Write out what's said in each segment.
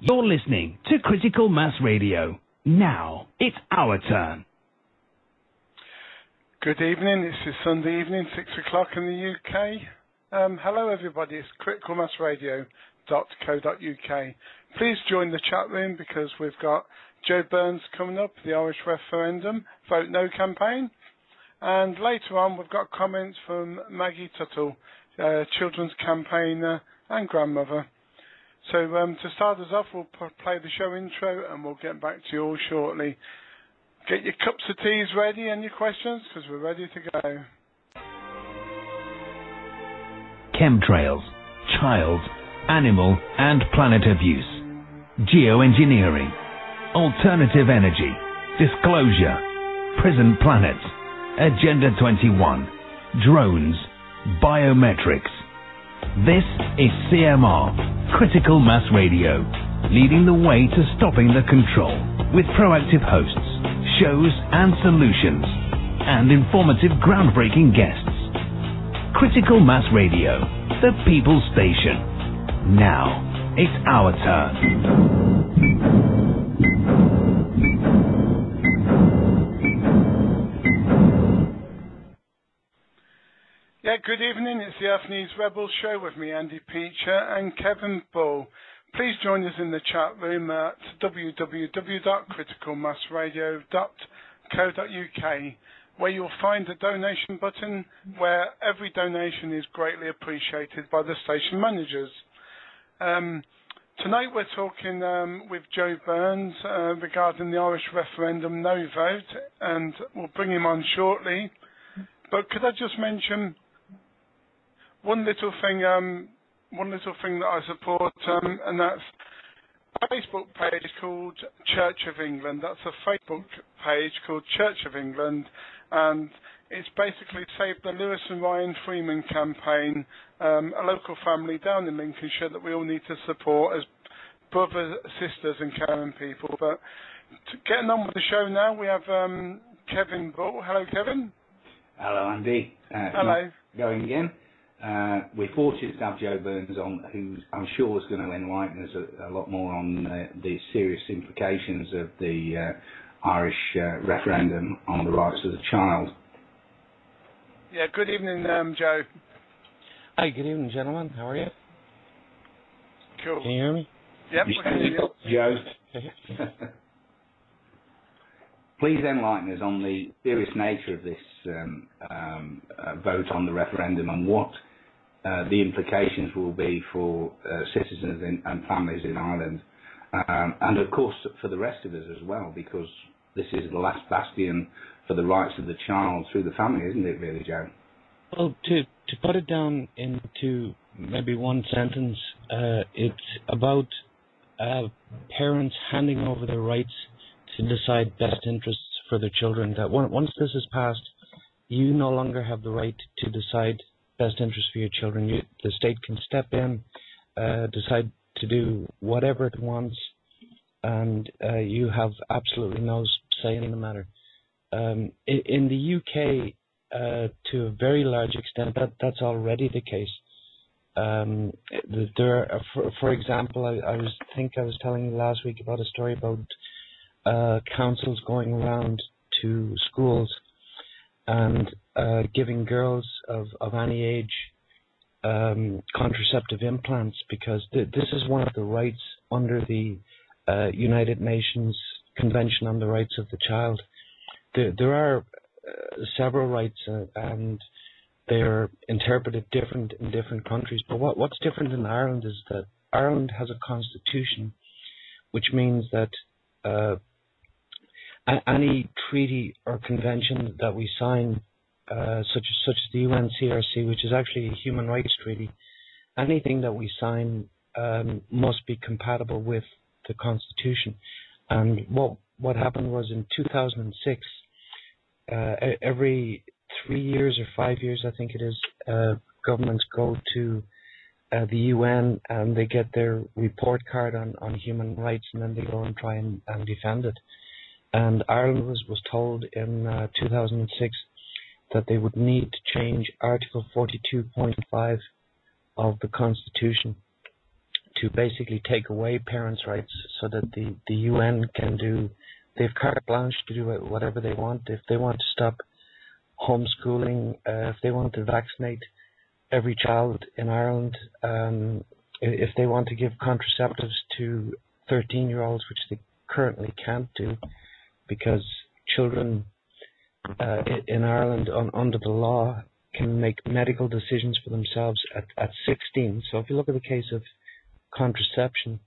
You're listening to Critical Mass Radio. Now, it's our turn. Good evening. This is Sunday evening, 6 o'clock in the UK. Hello, everybody. It's criticalmassradio.co.uk. Please join the chat room because we've got Joe Burns coming up, the Irish Referendum, Vote No campaign. And later on, we've got comments from Maggie Tuttle, children's campaigner and grandmother. So to start us off, we'll play the show intro and we'll get back to you all shortly. Get your cups of teas ready and your questions because we're ready to go. Chemtrails, child, animal and planet abuse, geoengineering, alternative energy, disclosure, prison planets, Agenda 21, drones, biometrics. This is CMR, Critical Mass Radio, leading the way to stopping the control with proactive hosts, shows and solutions, and informative groundbreaking guests. Critical Mass Radio, the People's Station. Now, it's our turn. Yeah, good evening. It's the Earth News Rebels show with me, Andy Peacher and Kevin Bull. Please join us in the chat room at www.criticalmassradio.co.uk, where you'll find a donation button where every donation is greatly appreciated by the station managers. Tonight we're talking with Joe Burns regarding the Irish referendum no vote, and we'll bring him on shortly. But could I just mention one little thing that I support, and that's a Facebook page called Church of England. That's a Facebook page called Church of England, and it's basically Save the Lewis and Ryan Freeman campaign, a local family down in Lincolnshire that we all need to support as brothers, sisters and caring people. But getting on with the show now, we have Kevin Bull. Hello, Kevin. Hello, Andy. Hello. Going again. We're fortunate to have Joe Burns on, who I'm sure is going to enlighten us a lot more on the serious implications of the Irish referendum on the rights of the child. Yeah, good evening, Joe. Hi, good evening, gentlemen. How are you? Cool. Can you hear me? Yep, we can hear you. Joe. Please enlighten us on the serious nature of this vote on the referendum and what the implications will be for citizens and families in Ireland, and of course for the rest of us as well, because this is the last bastion for the rights of the child through the family, isn't it really, Joe? Well, to put it down into maybe one sentence, it's about parents handing over their rights to decide best interests for their children. That once this is passed, you no longer have the right to decide best interests for your children. The state can step in, decide to do whatever it wants, and you have absolutely no say in the matter. In the UK, to a very large extent, that's already the case. For example, I was telling you last week about a story about councils going around to schools and giving girls of any age contraceptive implants, because this is one of the rights under the United Nations Convention on the Rights of the Child. There are several rights and they're interpreted different in different countries. But what's different in Ireland is that Ireland has a constitution, which means that any treaty or convention that we sign, such as the UNCRC, which is actually a human rights treaty, anything that we sign must be compatible with the Constitution. And what happened was in 2006, every 3 years or 5 years, I think it is, governments go to the UN and they get their report card on human rights, and then they go and try and defend it. And Ireland was told in 2006 that they would need to change Article 42.5 of the Constitution to basically take away parents' rights so that the UN can do, they have carte blanche to do whatever they want. If they want to stop homeschooling, if they want to vaccinate every child in Ireland, if they want to give contraceptives to 13-year-olds, which they currently can't do because children in Ireland under the law can make medical decisions for themselves at 16. So if you look at the case of contraception,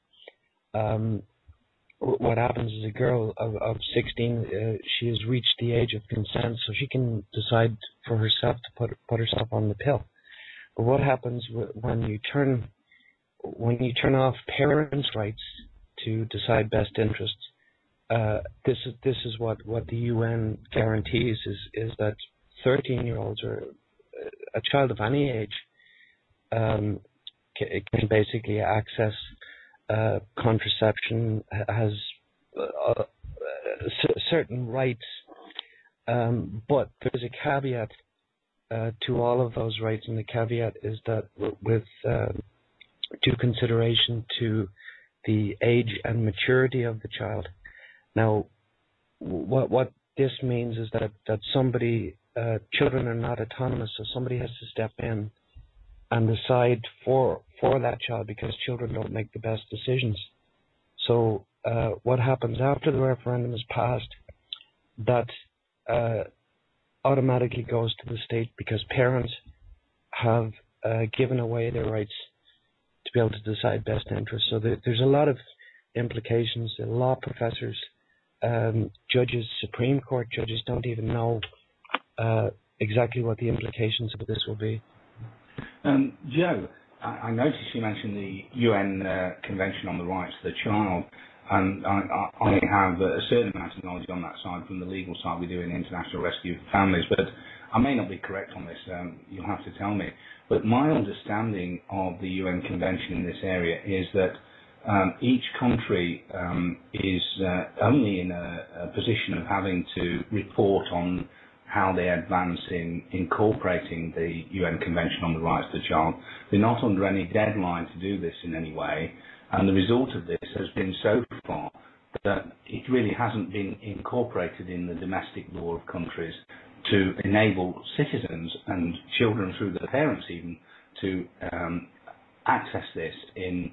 what happens is a girl of 16, she has reached the age of consent, so she can decide for herself to put herself on the pill. But what happens when you turn off parents' rights to decide best interests? This is what the UN guarantees is that 13-year-olds or a child of any age can basically access contraception, has certain rights, but there's a caveat to all of those rights, and the caveat is that with due consideration to the age and maturity of the child. Now, what this means is that somebody, children are not autonomous, so somebody has to step in and decide for that child, because children don't make the best decisions. So what happens after the referendum is passed, that automatically goes to the state, because parents have given away their rights to be able to decide best interests. So there's a lot of implications. The law professors, judges, Supreme Court judges don't even know exactly what the implications of this will be. Joe, I noticed you mentioned the UN Convention on the Rights of the Child, and I have a certain amount of knowledge on that side from the legal side we do in international rescue for families, but I may not be correct on this, you'll have to tell me. But my understanding of the UN Convention in this area is that each country is only in a position of having to report on how they advance in incorporating the UN Convention on the Rights of the Child. They're not under any deadline to do this in any way, and the result of this has been so far that it really hasn't been incorporated in the domestic law of countries to enable citizens and children through their parents even to access this in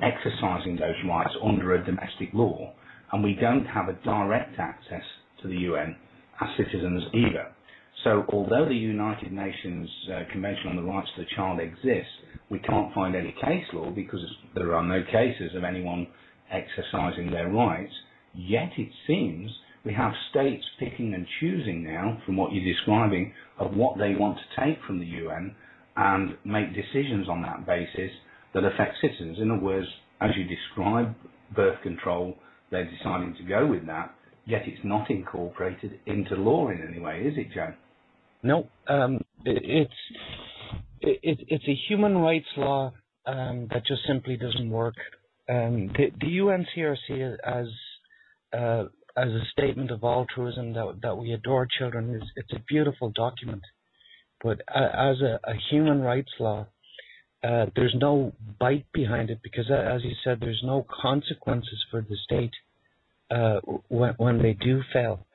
exercising those rights under a domestic law. And we don't have a direct access to the UN as citizens either. So although the United Nations Convention on the Rights of the Child exists, we can't find any case law because there are no cases of anyone exercising their rights. Yet it seems we have states picking and choosing now, from what you're describing, of what they want to take from the UN and make decisions on that basis that affect citizens. In other words, as you describe birth control, they're deciding to go with that, yet it's not incorporated into law in any way, is it, Joe? No, it's a human rights law that just simply doesn't work. The UNCRC as a statement of altruism that we adore children, it's a beautiful document, but as a human rights law, there's no bite behind it, because as you said, there's no consequences for the state when they do fail.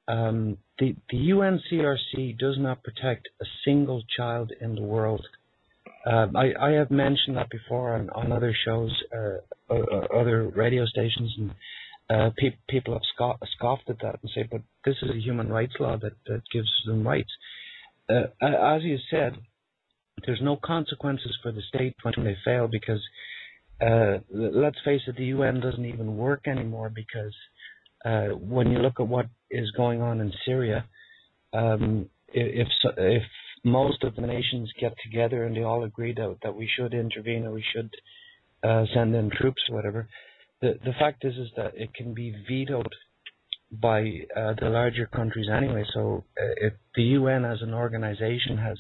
The UNCRC does not protect a single child in the world. I have mentioned that before on other shows, other radio stations, and people have scoffed at that and say, but this is a human rights law that gives them rights. As you said, there's no consequences for the state when they fail, because let's face it, the UN doesn't even work anymore, because when you look at what is going on in Syria, if most of the nations get together and they all agree that we should intervene or we should send in troops or whatever, the fact is that it can be vetoed by the larger countries anyway. So if the UN as an organization has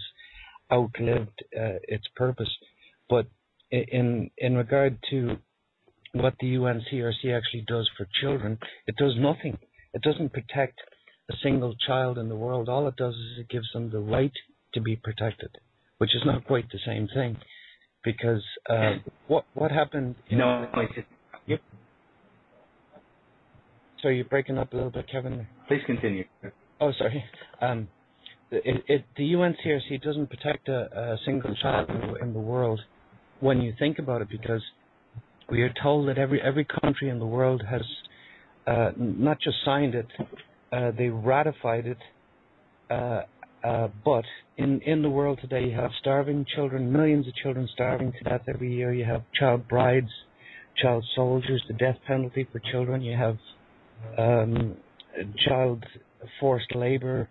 outlived its purpose, but in regard to what the UNCRC actually does for children, it does nothing. It doesn't protect a single child in the world. All it does is it gives them the right to be protected, which is not quite the same thing. because what happened? No, Yep. So you're breaking up a little bit, Kevin. please continue. Oh, sorry. The UNCRC doesn't protect a single child in the world when you think about it, because we are told that every country in the world has not just signed it, they ratified it, but in the world today you have starving children, millions of children starving to death every year. You have child brides, child soldiers, the death penalty for children. You have child forced labor,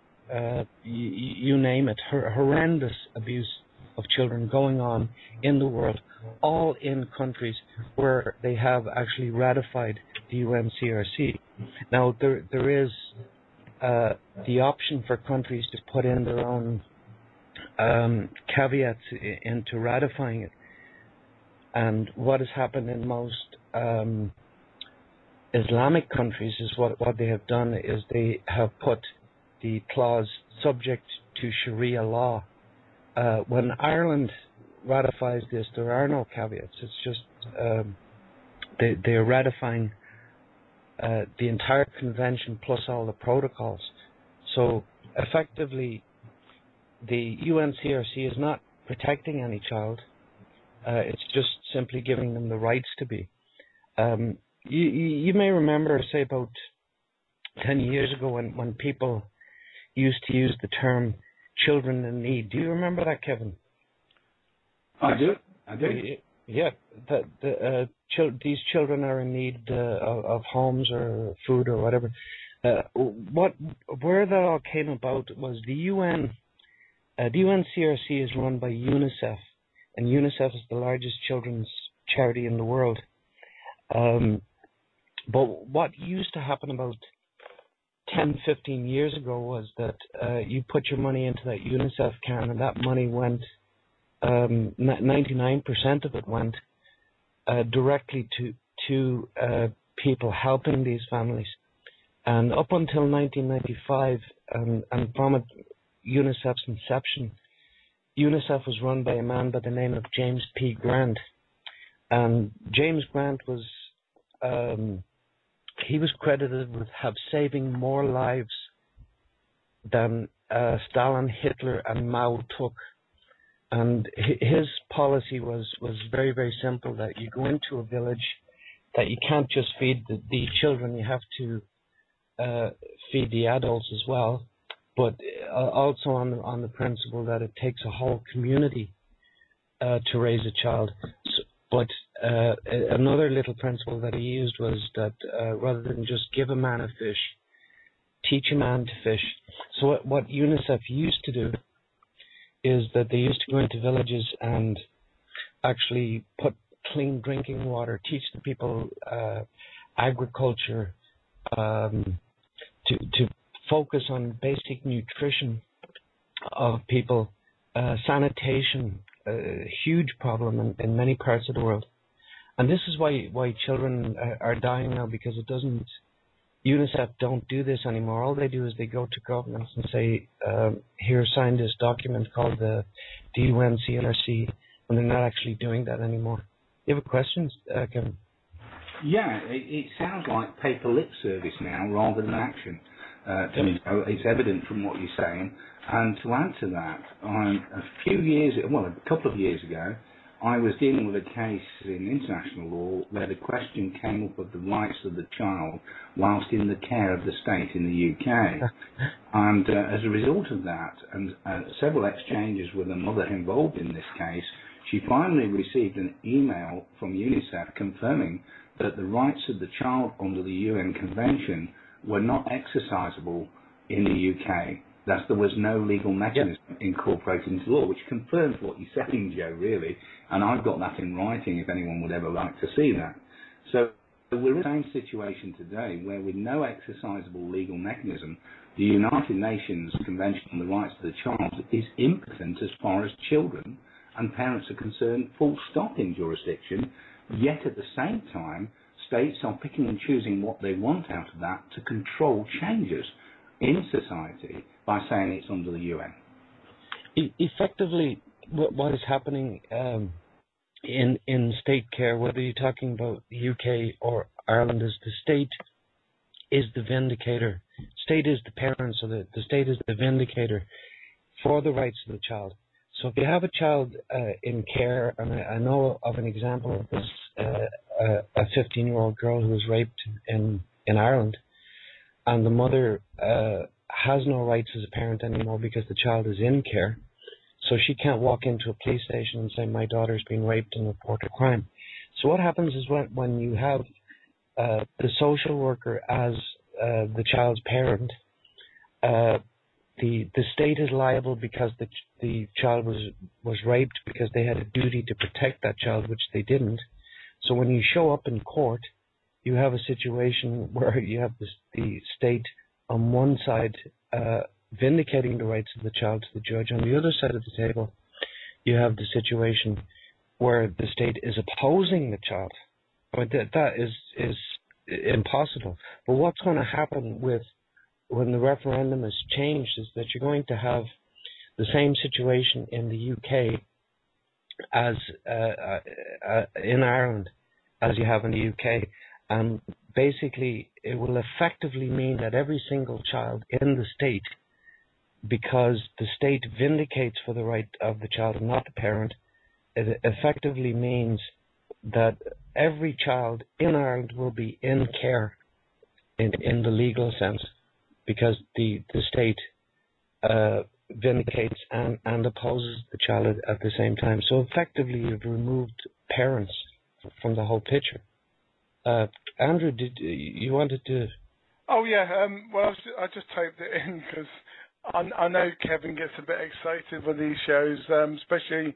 you name it, horrendous abuse of children going on in the world, all in countries where they have actually ratified the UNCRC. Now, there is the option for countries to put in their own caveats into ratifying it. And what has happened in most Islamic countries is what they have done is they have put the clause subject to Sharia law. When Ireland ratifies this, there are no caveats. It's just they are ratifying the entire convention plus all the protocols. So effectively, the UNCRC is not protecting any child. It's just simply giving them the rights to be. You may remember, say, about 10 years ago when people used to use the term children in need. Do you remember that, Kevin? I do. Yeah, these children are in need of homes or food or whatever. Where that all came about was the UN. The UNCRC is run by UNICEF, and UNICEF is the largest children's charity in the world. But what used to happen about 10, 15 years ago was that you put your money into that UNICEF can, and that money went, 99% of it went directly to people helping these families. And up until 1995, and from UNICEF's inception, UNICEF was run by a man by the name of James P. Grant. And James Grant was, he was credited with saving more lives than Stalin, Hitler, and Mao took. And his policy was very, very simple, that you go into a village, that you can't just feed the children, you have to feed the adults as well, but also on the principle that it takes a whole community to raise a child. But another little principle that he used was that rather than just give a man a fish, teach a man to fish. So what UNICEF used to do is that they used to go into villages and actually put clean drinking water, teach the people agriculture, to focus on basic nutrition of people, sanitation, a huge problem in many parts of the world. And this is why children are dying now, because UNICEF don't do this anymore. All they do is they go to governments and say, here, sign this document called the UNCRC, and they're not actually doing that anymore. You have a question, Kevin? Yeah, it sounds like paper lip service now rather than action. To me, it's evident from what you're saying. And to add to that, a couple of years ago, I was dealing with a case in international law where the question came up of the rights of the child whilst in the care of the state in the UK. And as a result of that, and several exchanges with the mother involved in this case, she finally received an email from UNICEF confirming that the rights of the child under the UN Convention were not exercisable in the UK. Thus, there was no legal mechanism incorporated into law, which confirms what you're saying, Joe, really. And I've got that in writing if anyone would ever like to see that. So we're in the same situation today where with no exercisable legal mechanism, the United Nations Convention on the Rights of the Child is impotent as far as children and parents are concerned, full stop in jurisdiction, yet at the same time, states are picking and choosing what they want out of that to control changes in society by saying it's under the UN. Effectively, what is happening in state care, whether you're talking about the UK or Ireland, is the state is the vindicator. State is the parent, so the state is the vindicator for the rights of the child. So if you have a child in care, and I know of an example of this, a 15-year-old girl who was raped in Ireland, and the mother has no rights as a parent anymore because the child is in care. So she can't walk into a police station and say, my daughter's been raped and report a crime. So what happens is when you have the social worker as the child's parent, the state is liable because the child was raped, because they had a duty to protect that child, which they didn't. So when you show up in court, you have a situation where you have the state on one side vindicating the rights of the child to the judge. On the other side of the table, you have the situation where the state is opposing the child. But that is impossible. But what's going to happen when the referendum is changed is that you're going to have the same situation in the UK as in Ireland as you have in the UK. And basically, it will effectively mean that every single child in the state, because the state vindicates for the right of the child and not the parent, it effectively means that every child in Ireland will be in care in the legal sense, because the state vindicates and opposes the child at the same time. So effectively, you've removed parents from the whole picture. Andrew, did you wanted to? Oh yeah. Well, I just typed it in because I know Kevin gets a bit excited with these shows, especially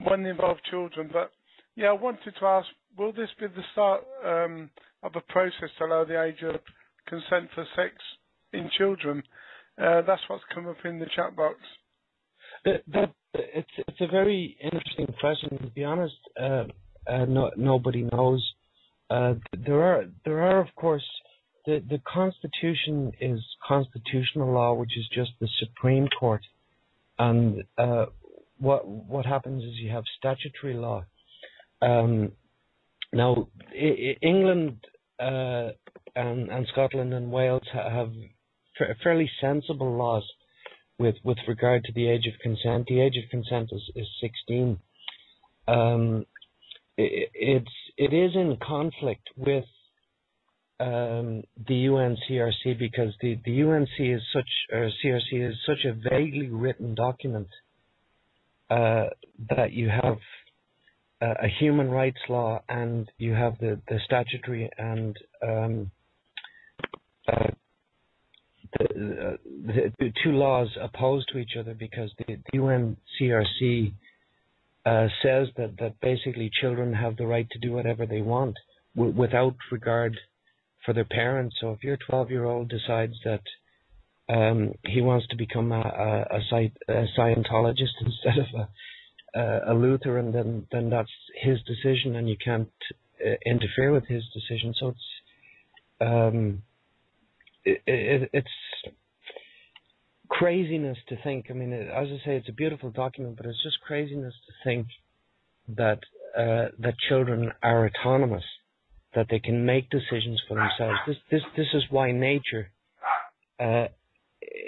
when they involve children. But yeah, I wanted to ask: will this be the start of a process to lower the age of consent for sex in children? That's what's come up in the chat box. It's a very interesting question. To be honest, nobody knows. There are, of course, the Constitution is constitutional law, which is just the Supreme Court, and what happens is you have statutory law. Now, England and Scotland and Wales have fairly sensible laws with regard to the age of consent. The age of consent is 16. It is in conflict with the UNCRC, because the CRC is such a vaguely written document that you have a human rights law and you have the statutory and the two laws opposed to each other, because the UNCRC says that basically children have the right to do whatever they want without regard for their parents. So if your 12-year-old decides that he wants to become a Scientologist instead of a Lutheran, then that's his decision, and you can't interfere with his decision. So it's craziness to think. I mean, as I say, it's a beautiful document, but it's just craziness to think that that children are autonomous, that they can make decisions for themselves. This is why nature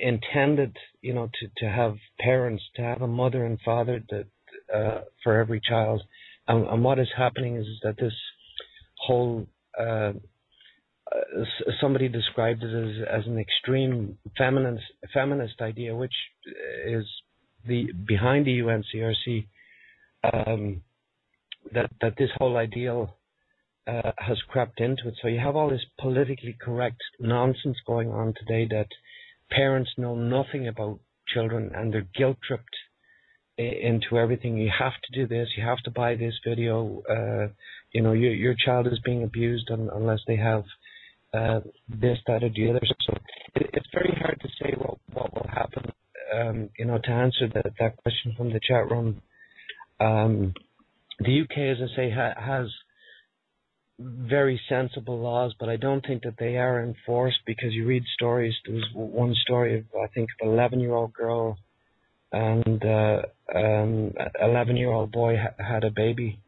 intended, to have parents, to have a mother and father that for every child. And what is happening is that this whole somebody described it as an extreme feminist idea, which is behind the UNCRC, that this whole ideal has crept into it. So you have all this politically correct nonsense going on today, that parents know nothing about children and they're guilt tripped into everything. You have to do this, you have to buy this video, your child is being abused unless they have this, that, or the other. So it's very hard to say what will happen. To answer that question from the chat room, the UK, as I say, has very sensible laws, but I don't think that they are enforced, because you read stories. There was one story of, I think, an 11-year-old girl and 11-year-old boy had a baby,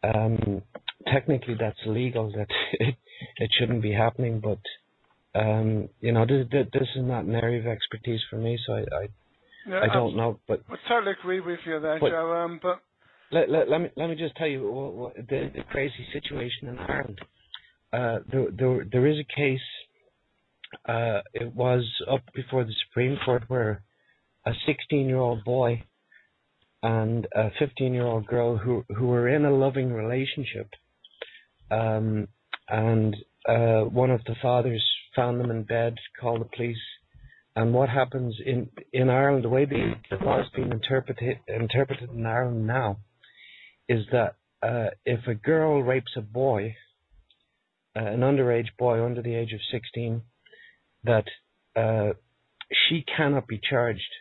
technically that's illegal. That it shouldn't be happening. But this is not an area of expertise for me, so I don't know. But I totally agree with you there, Joe. But let me just tell you what the crazy situation in Ireland. There is a case. It was up before the Supreme Court where a 16-year-old boy and a 15-year-old girl who were in a loving relationship, and one of the fathers found them in bed, called the police. And what happens in Ireland, the way the law is being interpreted in Ireland now, is that if a girl rapes a boy, an underage boy under the age of 16, that she cannot be charged.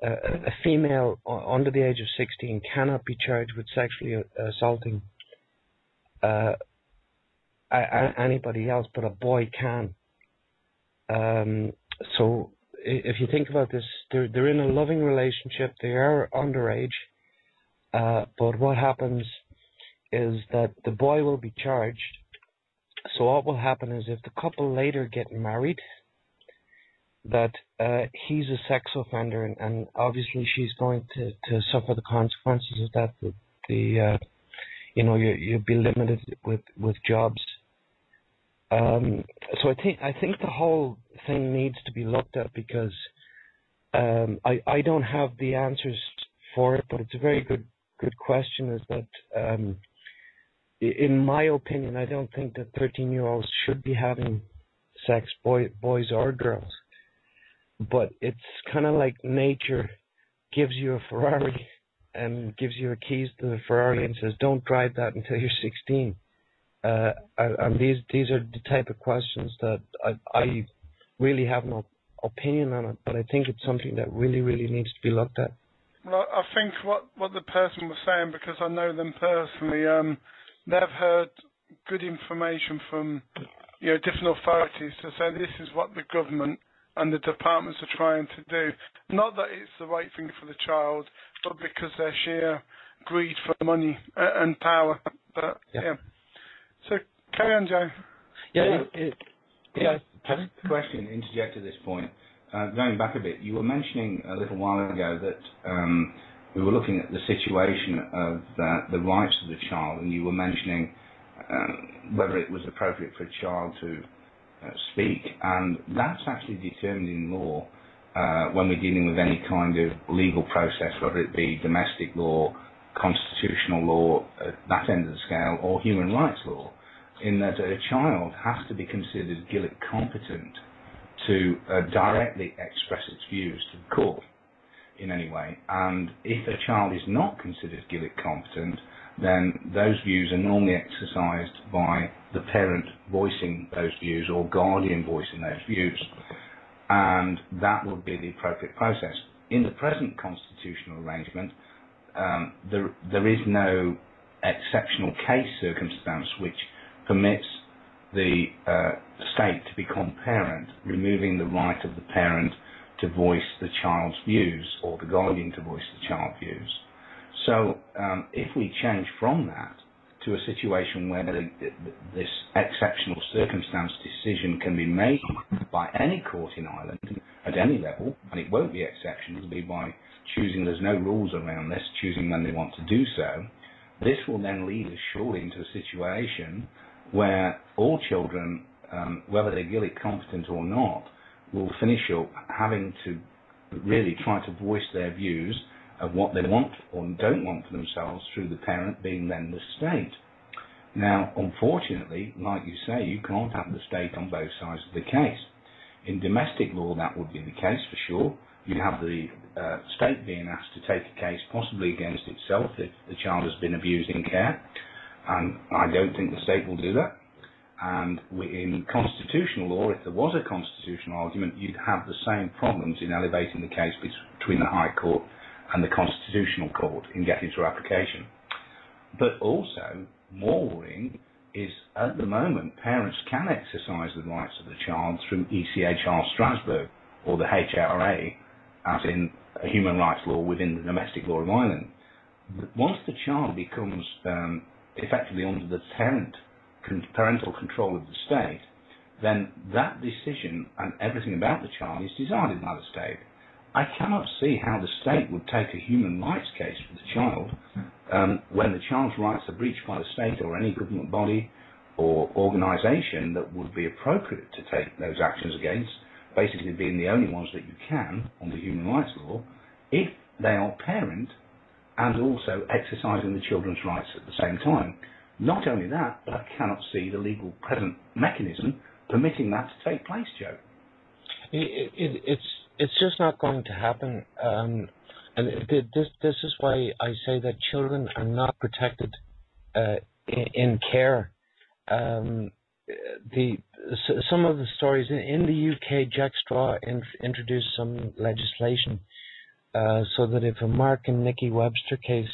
A female under the age of 16 cannot be charged with sexually assaulting anybody else, but a boy can. So if you think about this, they're in a loving relationship. They are underage, but what happens is that the boy will be charged. So what will happen is if the couple later get married, that he's a sex offender, and obviously she's going to suffer the consequences of that. You'll be limited with jobs. So I think the whole thing needs to be looked at, because I don't have the answers for it, but it's a very good question. Is that in my opinion, I don't think that 13-year-olds should be having sex, boys or girls. But it's kind of like nature gives you a Ferrari and gives you keys to the Ferrari and says, don't drive that until you're 16. And these are the type of questions that I really have no opinion on it, but I think it's something that really, really needs to be looked at. Well, I think what the person was saying, because I know them personally, they've heard good information from different authorities to say this is what the government and the departments are trying to do. Not that it's the right thing for the child, but because their sheer greed for money and power. But yeah. So carry on, Joe. Question, interject at this point. Going back a bit, you were mentioning a little while ago that we were looking at the situation of the rights of the child, and you were mentioning whether it was appropriate for a child to speak, and that's actually determined in law when we're dealing with any kind of legal process, whether it be domestic law, constitutional law at that end of the scale, or human rights law, in that a child has to be considered Gillick competent to directly express its views to the court in any way. And if a child is not considered Gillick competent, then those views are normally exercised by the parent voicing those views or guardian voicing those views, and that would be the appropriate process. In the present constitutional arrangement, there is no exceptional case circumstance which permits the state to become parent, removing the right of the parent to voice the child's views or the guardian to voice the child's views. So if we change from that to a situation where this exceptional circumstance decision can be made by any court in Ireland at any level, and it won't be exceptional, it'll be by choosing, there's no rules around this, choosing when they want to do so, this will then lead us surely into a situation where all children, whether they're Gillick competent or not, will finish up having to really try to voice their views of what they want or don't want for themselves through the parent, being then the state. Now, unfortunately, like you say, you can't have the state on both sides of the case. In domestic law, that would be the case for sure. You'd have the state being asked to take a case possibly against itself if the child has been abused in care, and I don't think the state will do that. And in constitutional law, if there was a constitutional argument, you'd have the same problems in elevating the case between the High Court and the Constitutional Court in getting through application. But also, more worrying is, at the moment, parents can exercise the rights of the child through ECHR Strasbourg, or the HRA, as in human rights law within the domestic law of Ireland. Once the child becomes effectively under the parental control of the state, then that decision and everything about the child is decided by the state. I cannot see how the state would take a human rights case for the child when the child's rights are breached by the state or any government body or organisation that would be appropriate to take those actions against, basically being the only ones that you can under human rights law, if they are parent and also exercising the children's rights at the same time. Not only that, but I cannot see the legal present mechanism permitting that to take place, Joe. It's just not going to happen, and this is why I say that children are not protected in care. Some of the stories in the UK, Jack Straw introduced some legislation so that if a Mark and Nikki Webster case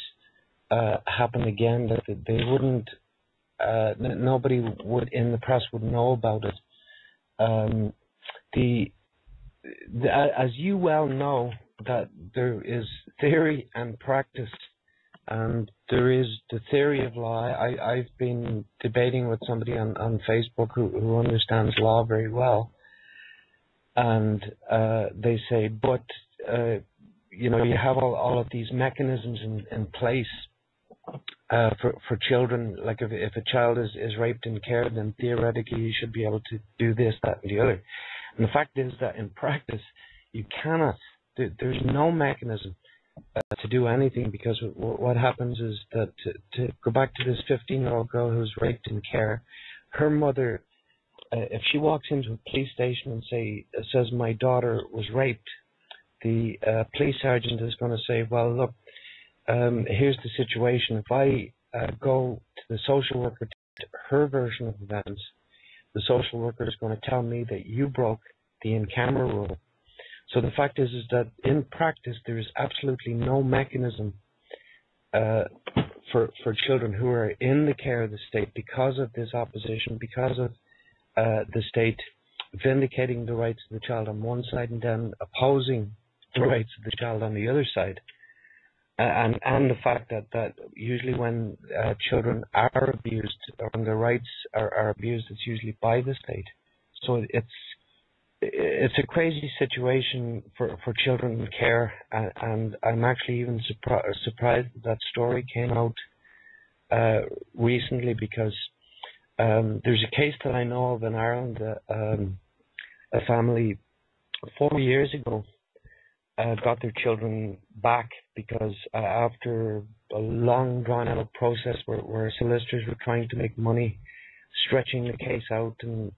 happened again, that they wouldn't, nobody would in the press would know about it. As you well know, that there is theory and practice, and there is the theory of law. I've been debating with somebody on Facebook who understands law very well, and they say, but you have all of these mechanisms in place for children. Like if a child is raped in care, then theoretically you should be able to do this, that, and the other. And the fact is that in practice, you cannot. There's no mechanism to do anything, because what happens is that to go back to this 15-year-old girl who's raped in care, her mother, if she walks into a police station and says my daughter was raped, the police sergeant is going to say, well, look, here's the situation. If I go to the social worker to her version of events, the social worker is going to tell me that you broke the in-camera rule. So the fact is that in practice there is absolutely no mechanism for children who are in the care of the state because of this opposition, because of the state vindicating the rights of the child on one side and then opposing the rights of the child on the other side. And the fact that usually when children are abused or when their rights are abused, it's usually by the state. So it's a crazy situation for children in care, and I'm actually even surprised that story came out recently, because there's a case that I know of in Ireland. A family 4 years ago got their children back because after a long drawn-out process where solicitors were trying to make money, stretching the case out, and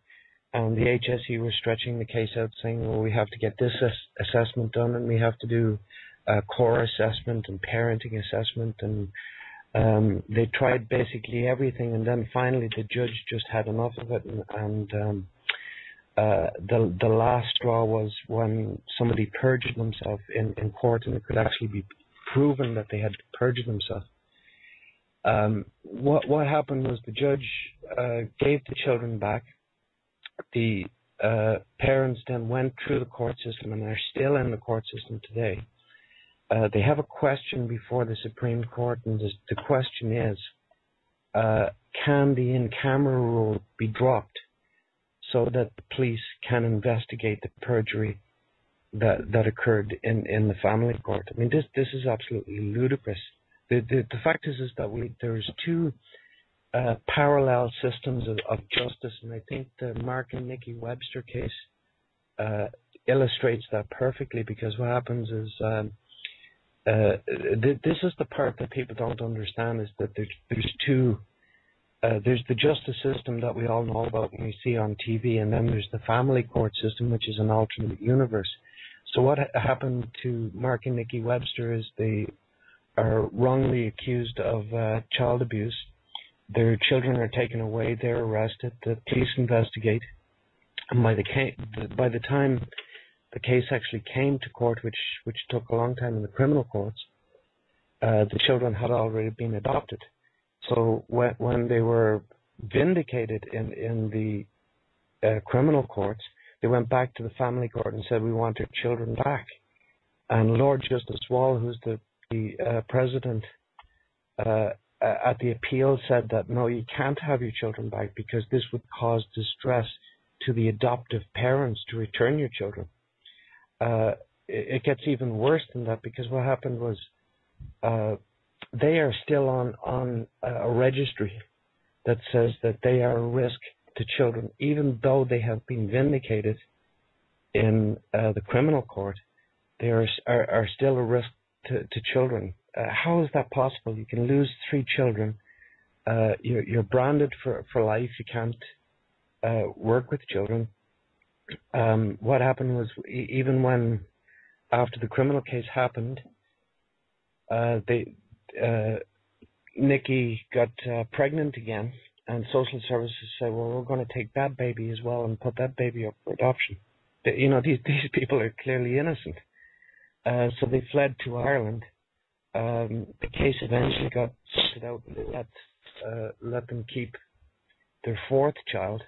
the HSE were stretching the case out, saying, well, we have to get this assessment done, and we have to do a core assessment and parenting assessment, and they tried basically everything, and then finally the judge just had enough of it, and the last straw was when somebody perjured themselves in court, and it could actually be proven that they had perjured themselves. What happened was the judge gave the children back. The parents then went through the court system and are still in the court system today. They have a question before the Supreme Court, and the question is, can the in-camera rule be dropped so that the police can investigate the perjury that occurred in the family court? I mean, this is absolutely ludicrous. The fact is that there's two parallel systems of justice, and I think the Mark and Nikki Webster case illustrates that perfectly, because what happens is this is the part that people don't understand, is that there's two. There's the justice system that we all know about and we see on TV, and then there's the family court system, which is an alternate universe. So what happened to Mark and Nikki Webster is they are wrongly accused of child abuse. Their children are taken away, they're arrested, the police investigate, and by the time the case actually came to court, which took a long time in the criminal courts, the children had already been adopted. So when they were vindicated in the criminal courts, they went back to the family court and said, we want our children back. And Lord Justice Wall, who's the president, at the appeal said that no, you can't have your children back because this would cause distress to the adoptive parents to return your children. It gets even worse than that, because what happened was they are still on a registry that says that they are a risk to children, even though they have been vindicated in the criminal court. They are still a risk to children. How is that possible? You can lose 3 children. You're branded for life. You can't work with children. What happened was, even when after the criminal case happened, Nikki got pregnant again, and social services said, well, we're going to take that baby as well and put that baby up for adoption. These people are clearly innocent. So they fled to Ireland. The case eventually got sorted out, and they let them keep their 4th child.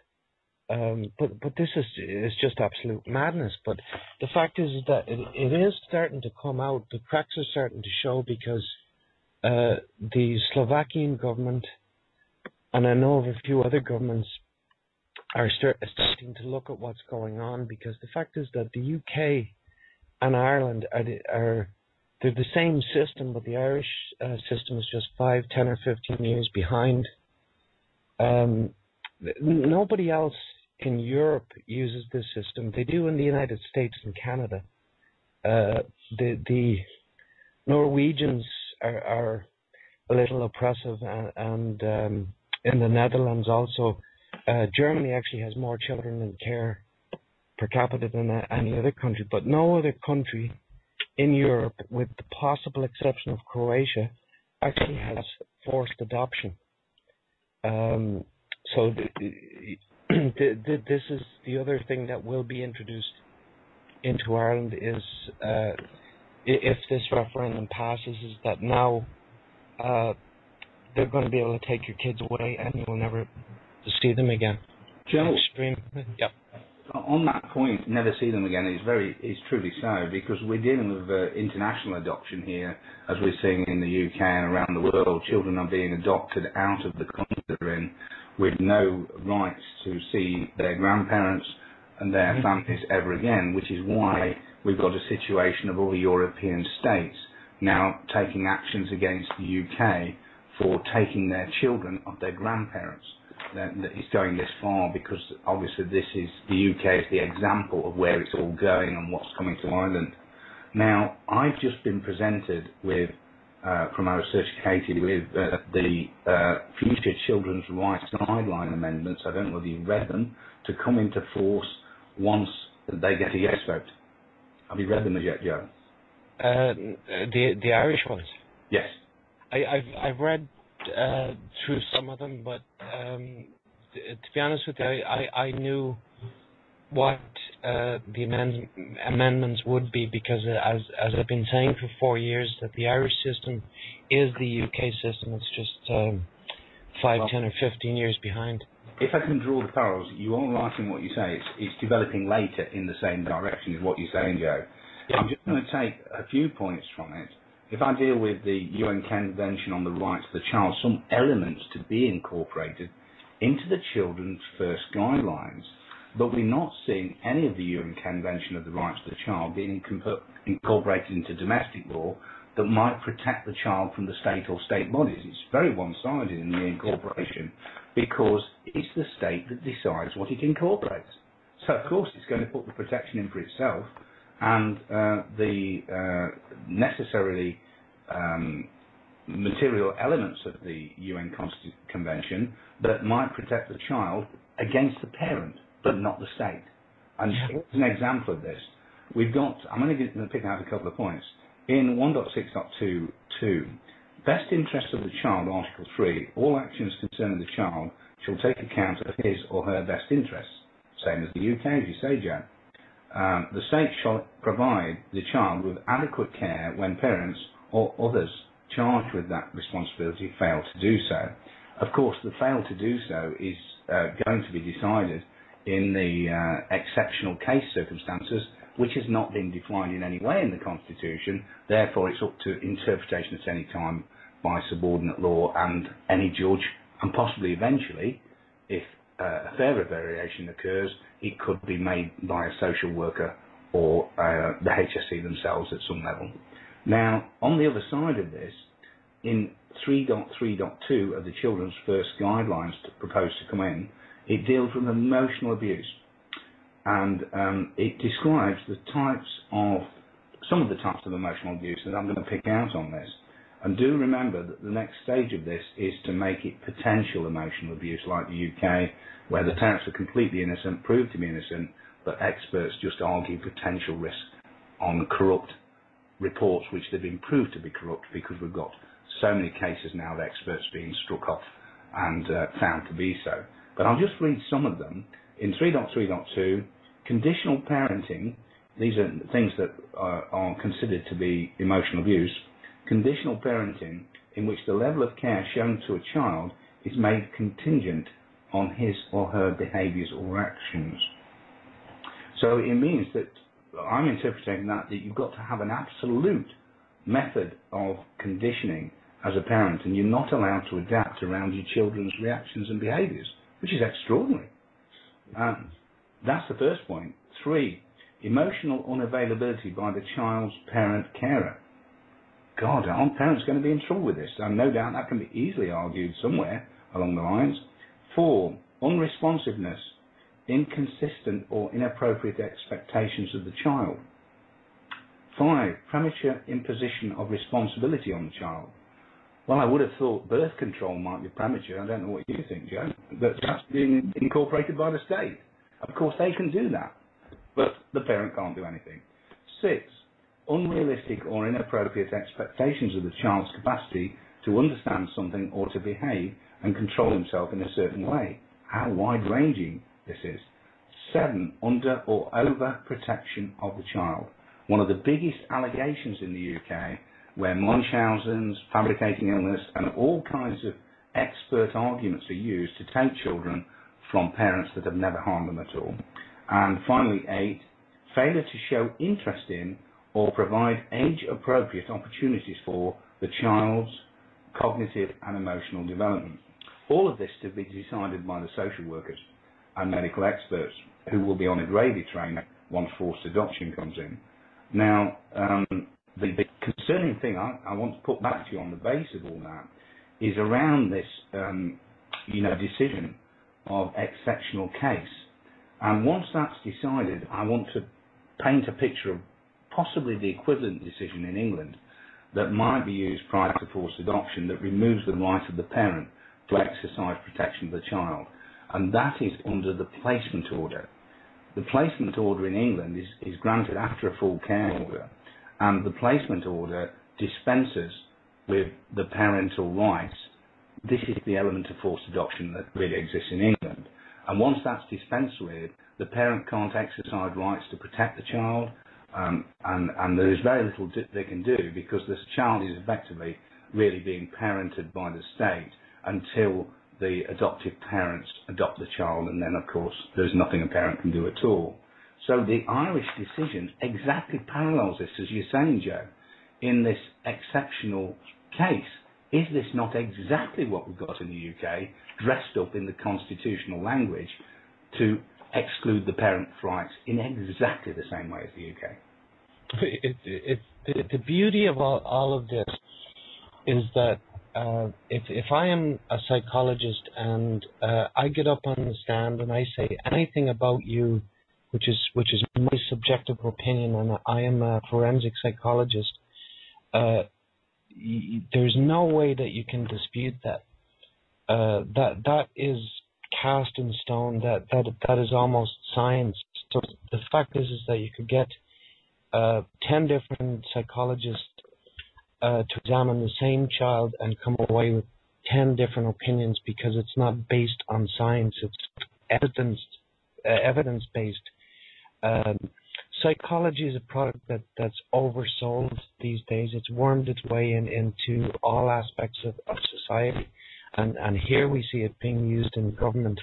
But this is just absolute madness. But the fact is that it is starting to come out. The cracks are starting to show, because the Slovakian government, and I know of a few other governments, are starting to look at what's going on, because the fact is that the UK and Ireland they're the same system, but the Irish system is just 5, 10 or 15 years behind. Nobody else in Europe uses this system. They do in the United States and Canada. The Norwegians are a little oppressive, and in the Netherlands also. Germany actually has more children in care per capita than any other country, but no other country in Europe, with the possible exception of Croatia, actually has forced adoption. So this is the other thing that will be introduced into Ireland, is if this referendum passes, is that now they're going to be able to take your kids away and you will never see them again. Joe, extreme. Yep. On that point, never see them again, is truly so, because we're dealing with international adoption here, as we're seeing in the UK and around the world. Children are being adopted out of the country they're in, with no rights to see their grandparents and their families ever again, which is why we've got a situation of all the European states now taking actions against the UK for taking their children of their grandparents. That it's going this far, because obviously the UK is the example of where it's all going and what's coming to Ireland. Now, I've just been presented with, from our research, Katie, with the Future Children's Rights Guideline amendments. I don't know whether you've read them, to come into force once they get a yes vote. Have you read them as yet, Joe? The Irish ones? Yes. I've read through some of them, but to be honest with you, I knew what the amendments would be, because as I've been saying for 4 years, that the Irish system is the UK system. It's just 5, 10 or 15 years behind. If I can draw the parallels, you are right in what you say. It's developing later in the same direction, is what you're saying, Joe. Yep. I'm just going to take a few points from it. If I deal with the UN Convention on the Rights of the Child, some elements to be incorporated into the Children's First Guidelines, but we're not seeing any of the UN Convention of the Rights of the Child being incorporated into domestic law that might protect the child from the state or state bodies. It's very one-sided in the incorporation, because it's the state that decides what it incorporates. So, of course, it's going to put the protection in for itself, and the necessarily material elements of the UN Convention that might protect the child against the parent, but not the state. And as an example of this, we've got, I'm only going to pick out a couple of points. In 1.6.2.2, Best Interest of the Child, Article 3, all actions concerning the child shall take account of his or her best interests. Same as the UK, as you say, Joe. The state shall provide the child with adequate care when parents or others charged with that responsibility fail to do so. Of course, the fail to do so is going to be decided in the exceptional case circumstances, which has not been defined in any way in the Constitution. Therefore, it's up to interpretation at any time by subordinate law and any judge, and possibly eventually, if a further variation occurs, it could be made by a social worker or the HSE themselves at some level. Now, on the other side of this, in 3.3.2 of the Children's First Guidelines proposed to come in, it deals with emotional abuse, and it describes some of the types of emotional abuse that I'm going to pick out on this. And do remember that the next stage of this is to make it potential emotional abuse, like the UK, where the parents are completely innocent, proved to be innocent, but experts just argue potential risk on corrupt reports which they've been proved to be corrupt, because we've got so many cases now of experts being struck off and found to be so. But I'll just read some of them. In 3.3.2, conditional parenting, these are things that are considered to be emotional abuse. Conditional parenting, in which the level of care shown to a child is made contingent on his or her behaviours or actions. So it means that I'm interpreting that you've got to have an absolute method of conditioning as a parent, and you're not allowed to adapt around your children's reactions and behaviours, which is extraordinary. That's the first point. 3, emotional unavailability by the child's parent carer. God, aren't parents going to be in trouble with this? And no doubt that can be easily argued somewhere along the lines. 4, unresponsiveness, inconsistent or inappropriate expectations of the child. 5, premature imposition of responsibility on the child. Well, I would have thought birth control might be premature. I don't know what you think, Joe. But that's being incorporated by the state. Of course, they can do that, but the parent can't do anything. 6, unrealistic or inappropriate expectations of the child's capacity to understand something or to behave and control himself in a certain way. How wide-ranging this is. 7, under or over protection of the child. One of the biggest allegations in the UK, where Munchausen's, fabricating illness, and all kinds of expert arguments are used to take children from parents that have never harmed them at all. And finally, 8, failure to show interest in or provide age-appropriate opportunities for the child's cognitive and emotional development. All of this to be decided by the social workers and medical experts, who will be on a gravy train once forced adoption comes in. Now, the concerning thing I want to put back to you on the base of all that is around this, decision of exceptional case. And once that's decided, I want to paint a picture of possibly the equivalent decision in England that might be used prior to forced adoption, that removes the right of the parent to exercise protection of the child. And that is under the placement order. The placement order in England is granted after a full care order, and the placement order dispenses with the parental rights. This is the element of forced adoption that really exists in England. And once that's dispensed with, the parent can't exercise rights to protect the child, and there is very little they can do, because this child is effectively really being parented by the state until the adoptive parents adopt the child, and then, of course, there's nothing a parent can do at all. So the Irish decision exactly parallels this, as you're saying, Joe, in this exceptional case. Is this not exactly what we've got in the UK, dressed up in the constitutional language to exclude the parent's rights in exactly the same way as the UK? The beauty of all of this is that if I am a psychologist and I get up on the stand and I say anything about you, which is my subjective opinion, and I am a forensic psychologist, there's no way that you can dispute that. That is cast in stone. That is almost science. So the fact is that you could get 10 different psychologists to examine the same child and come away with 10 different opinions, because it's not based on science. It's evidence-based. Psychology is a product that's oversold these days. It's wormed its way into all aspects of society. And here we see it being used in government,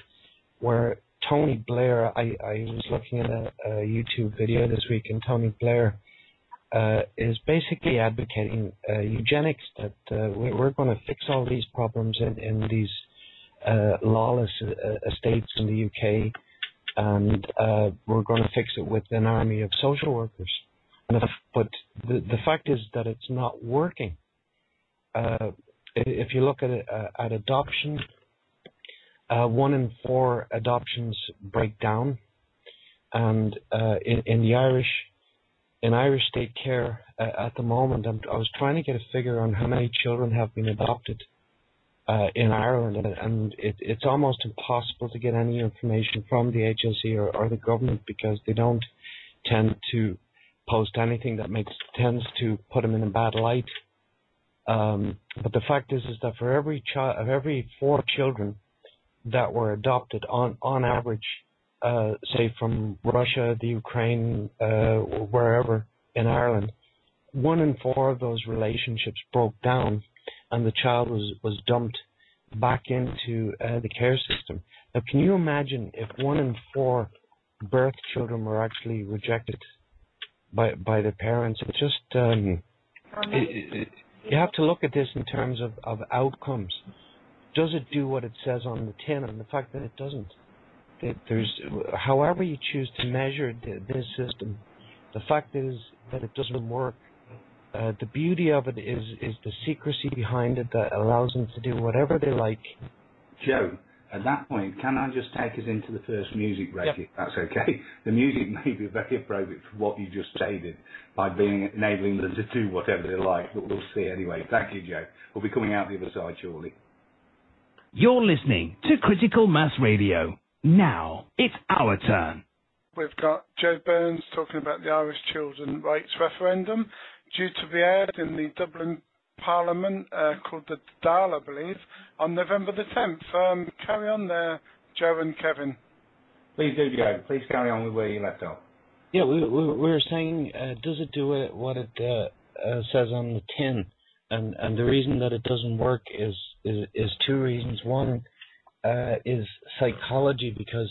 where Tony Blair, I was looking at a YouTube video this week, and Tony Blair is basically advocating eugenics, that we're going to fix all these problems in these lawless estates in the UK, and we're going to fix it with an army of social workers. But the fact is that it's not working. If you look at adoption, 1 in 4 adoptions break down, and in Irish state care at the moment, I was trying to get a figure on how many children have been adopted in Ireland, and it's almost impossible to get any information from the HSE or the government, because they don't tend to post anything that tends to put them in a bad light. But the fact is that for every 4 children that were adopted on average, say from Russia, the Ukraine, wherever in Ireland, 1 in 4 of those relationships broke down, and the child was dumped back into the care system. Now, can you imagine if 1 in 4 birth children were actually rejected by their parents? It's just you have to look at this in terms of outcomes. Does it do what it says on the tin? And the fact that it doesn't. However you choose to measure this system, the fact is that it doesn't work. The beauty of it is the secrecy behind it that allows them to do whatever they like. Joe, at that point, can I just take us into the first music break, Yep. if that's okay? The music may be very appropriate for what you just stated, by enabling them to do whatever they like, but we'll see anyway. Thank you, Joe. We'll be coming out the other side shortly. You're listening to Critical Mass Radio. Now it's our turn. We've got Joe Burns talking about the Irish Children Rights Referendum, due to be aired in the Dublin Parliament, called the Tuttle, I believe, on November the 10th. Carry on there, Joe and Kevin. Please do, Joe. Please carry on with where you left off. Yeah, we were saying, does it do what it says on the tin? And the reason that it doesn't work is 2 reasons. One is psychology, because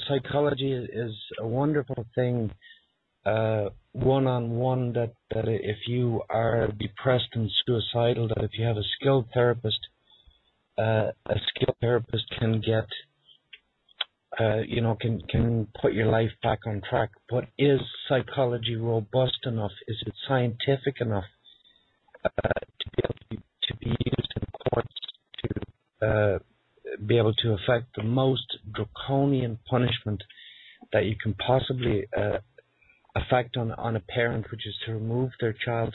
psychology is a wonderful thing, one-on-one, that if you are depressed and suicidal, that if you have a skilled therapist can get, can put your life back on track. But is psychology robust enough? Is it scientific enough to be used in courts to be able to affect the most draconian punishment that you can possibly affect on a parent, which is to remove their child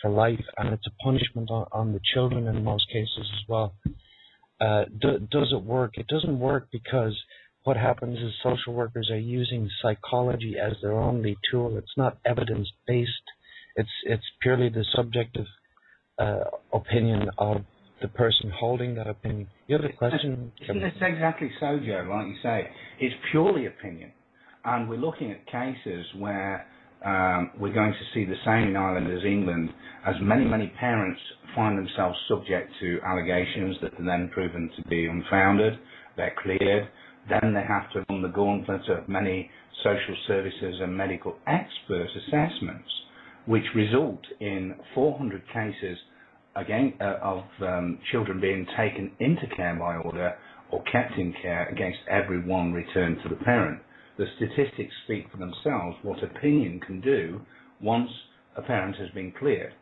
for life, and it's a punishment on the children in most cases as well. Does it work? It doesn't work, because what happens is social workers are using psychology as their only tool. It's not evidence-based. It's purely the subjective opinion of the person holding that opinion. You have a question? It's exactly so, Joe, like you say. It's purely opinion. And we're looking at cases where we're going to see the same in Ireland as England, as many parents find themselves subject to allegations that are then proven to be unfounded. They're cleared. Then they have to run the gauntlet of many social services and medical expert assessments, which result in 400 cases again of children being taken into care by order or kept in care against every one returned to the parent. The statistics speak for themselves, what opinion can do once a parent has been cleared.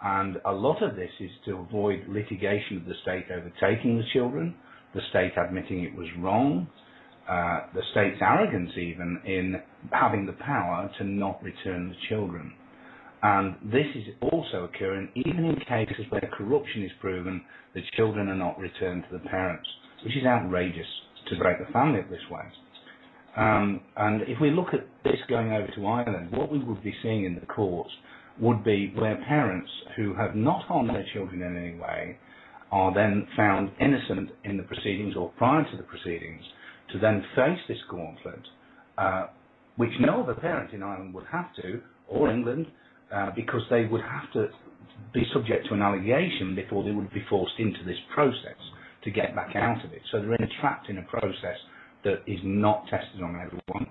And a lot of this is to avoid litigation of the state overtaking the children, the state admitting it was wrong, the state's arrogance even in having the power to not return the children. And this is also occurring even in cases where corruption is proven, the children are not returned to the parents, which is outrageous to break the family up this way. And if we look at this going over to Ireland, what we would be seeing in the courts would be where parents who have not harmed their children in any way are then found innocent in the proceedings or prior to the proceedings, to then face this gauntlet, which no other parent in Ireland would have to, or England, because they would have to be subject to an allegation before they would be forced into this process to get back out of it. So they're entrapped in a process that is not tested on everyone.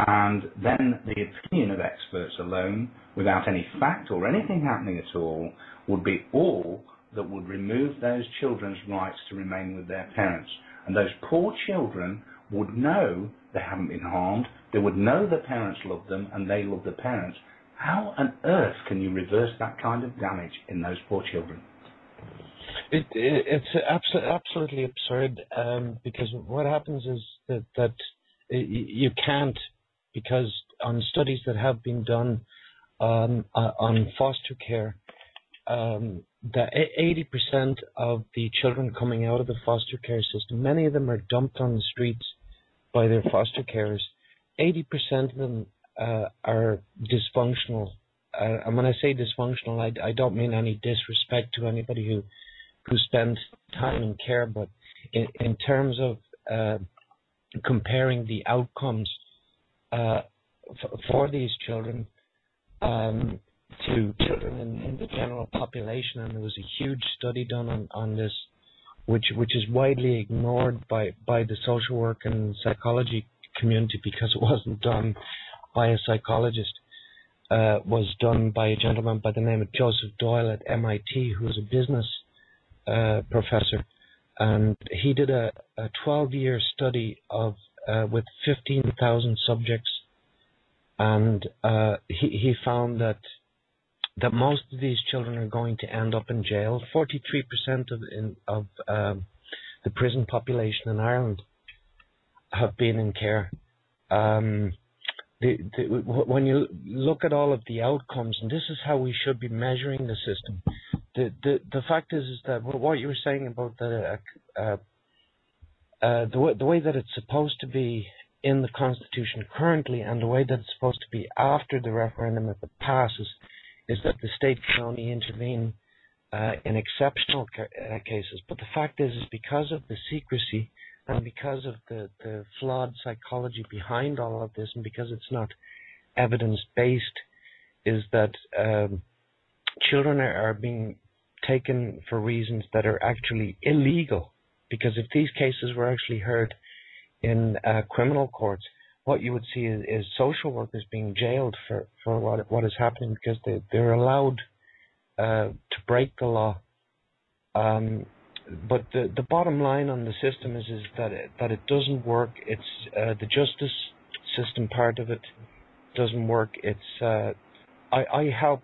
And then the opinion of experts alone, without any fact or anything happening at all, would be all that would remove those children's rights to remain with their parents. And those poor children would know they haven't been harmed, they would know the parents love them and they love the parents. How on earth can you reverse that kind of damage in those poor children? It's absolutely absurd, because what happens is that you can't, because on studies that have been done on foster care, that 80% of the children coming out of the foster care system, many of them are dumped on the streets by their foster carers. 80% of them are dysfunctional. And when I say dysfunctional, I don't mean any disrespect to anybody who spends time in care, but in terms of comparing the outcomes for these children to children in the general population, and there was a huge study done on this, which is widely ignored by the social work and psychology community because it wasn't done by a psychologist. Was done by a gentleman by the name of Joseph Doyle at MIT, who was a business professor, and he did a 12-year study of with 15,000 subjects, and he found that most of these children are going to end up in jail. 43% of the prison population in Ireland have been in care. When you look at all of the outcomes, and this is how we should be measuring the system, the fact is that what you were saying about the way that it's supposed to be in the Constitution currently, and the way that it's supposed to be after the referendum, if it passes, is that the state can only intervene in exceptional cases. But the fact is because of the secrecy and because of the flawed psychology behind all of this, and because it's not evidence-based, is that children are being taken for reasons that are actually illegal. Because if these cases were actually heard in criminal courts, what you would see is social workers being jailed for what is happening, because they're allowed to break the law. But the bottom line on the system is that it doesn't work. It's the justice system part of it doesn't work. It's I help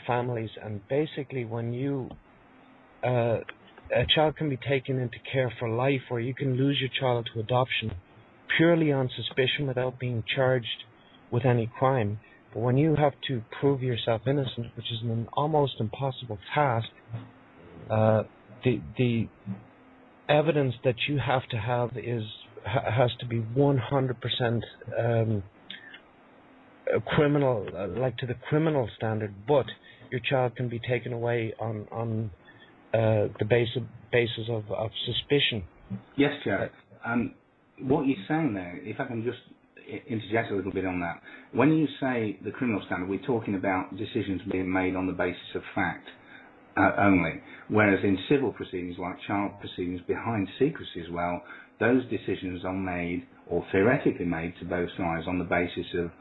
families, and basically when you a child can be taken into care for life, or you can lose your child to adoption purely on suspicion without being charged with any crime. But when you have to prove yourself innocent, which is an almost impossible task, the evidence that you have to have has to be 100% criminal, like to the criminal standard. But your child can be taken away on the basis of suspicion. Yes, Jared. What you're saying there, if I can just interject a little bit on that. When you say the criminal standard, we're talking about decisions being made on the basis of fact only, whereas in civil proceedings, like child proceedings behind secrecy as well, those decisions are made, or theoretically made, to both sides on the basis of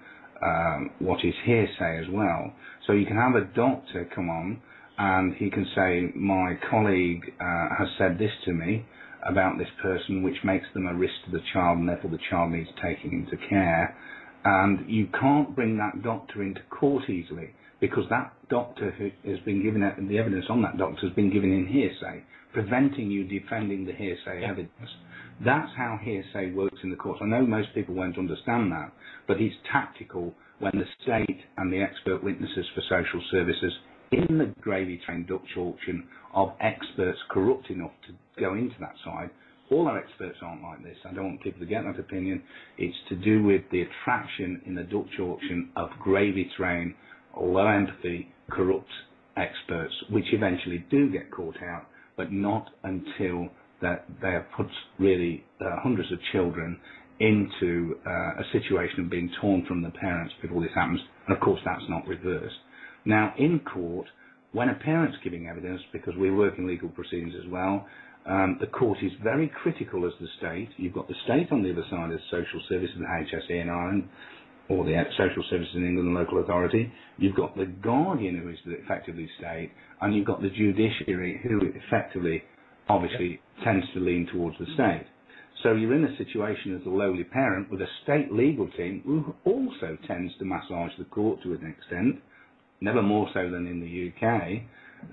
what is hearsay as well. So you can have a doctor come on and he can say, my colleague has said this to me about this person, which makes them a risk to the child, and therefore the child needs taking into care. And you can't bring that doctor into court easily, because that doctor who has been given, the evidence on that doctor has been given in hearsay, preventing you defending the hearsay evidence. That's how hearsay works in the court. I know most people won't understand that, but it's tactical when the state and the expert witnesses for social services in the gravy train Dutch auction of experts corrupt enough to go into that side. All our experts aren't like this. I don't want people to get that opinion. It's to do with the attraction in the Dutch auction of gravy train, low empathy, corrupt experts, which eventually do get caught out, but not until that they have put really hundreds of children into a situation of being torn from the parents before this happens. And of course that's not reversed. Now in court, when a parent's giving evidence, because we work in legal proceedings as well, The court is very critical as the state. You've got the state on the other side as social services, the HSE in Ireland, or the social services in England and local authority. You've got the guardian, who is effectively state, and you've got the judiciary, who effectively, obviously, tends to lean towards the state. So you're in a situation as a lowly parent with a state legal team who also tends to massage the court to an extent, never more so than in the UK,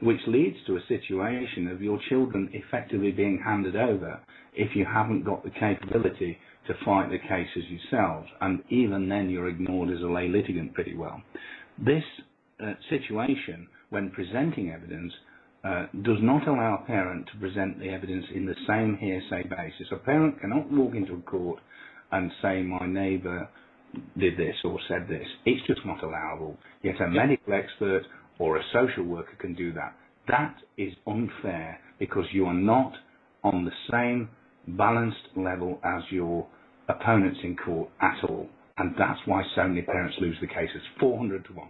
which leads to a situation of your children effectively being handed over if you haven't got the capability to fight the cases yourselves, and even then you're ignored as a lay litigant pretty well. This situation, when presenting evidence, does not allow a parent to present the evidence in the same hearsay basis. A parent cannot walk into a court and say, my neighbour did this or said this. It's just not allowable. Yet a medical expert or a social worker can do that. That is unfair because you are not on the same balanced level as your opponents in court at all. And that's why so many parents lose the cases, 400 to 1.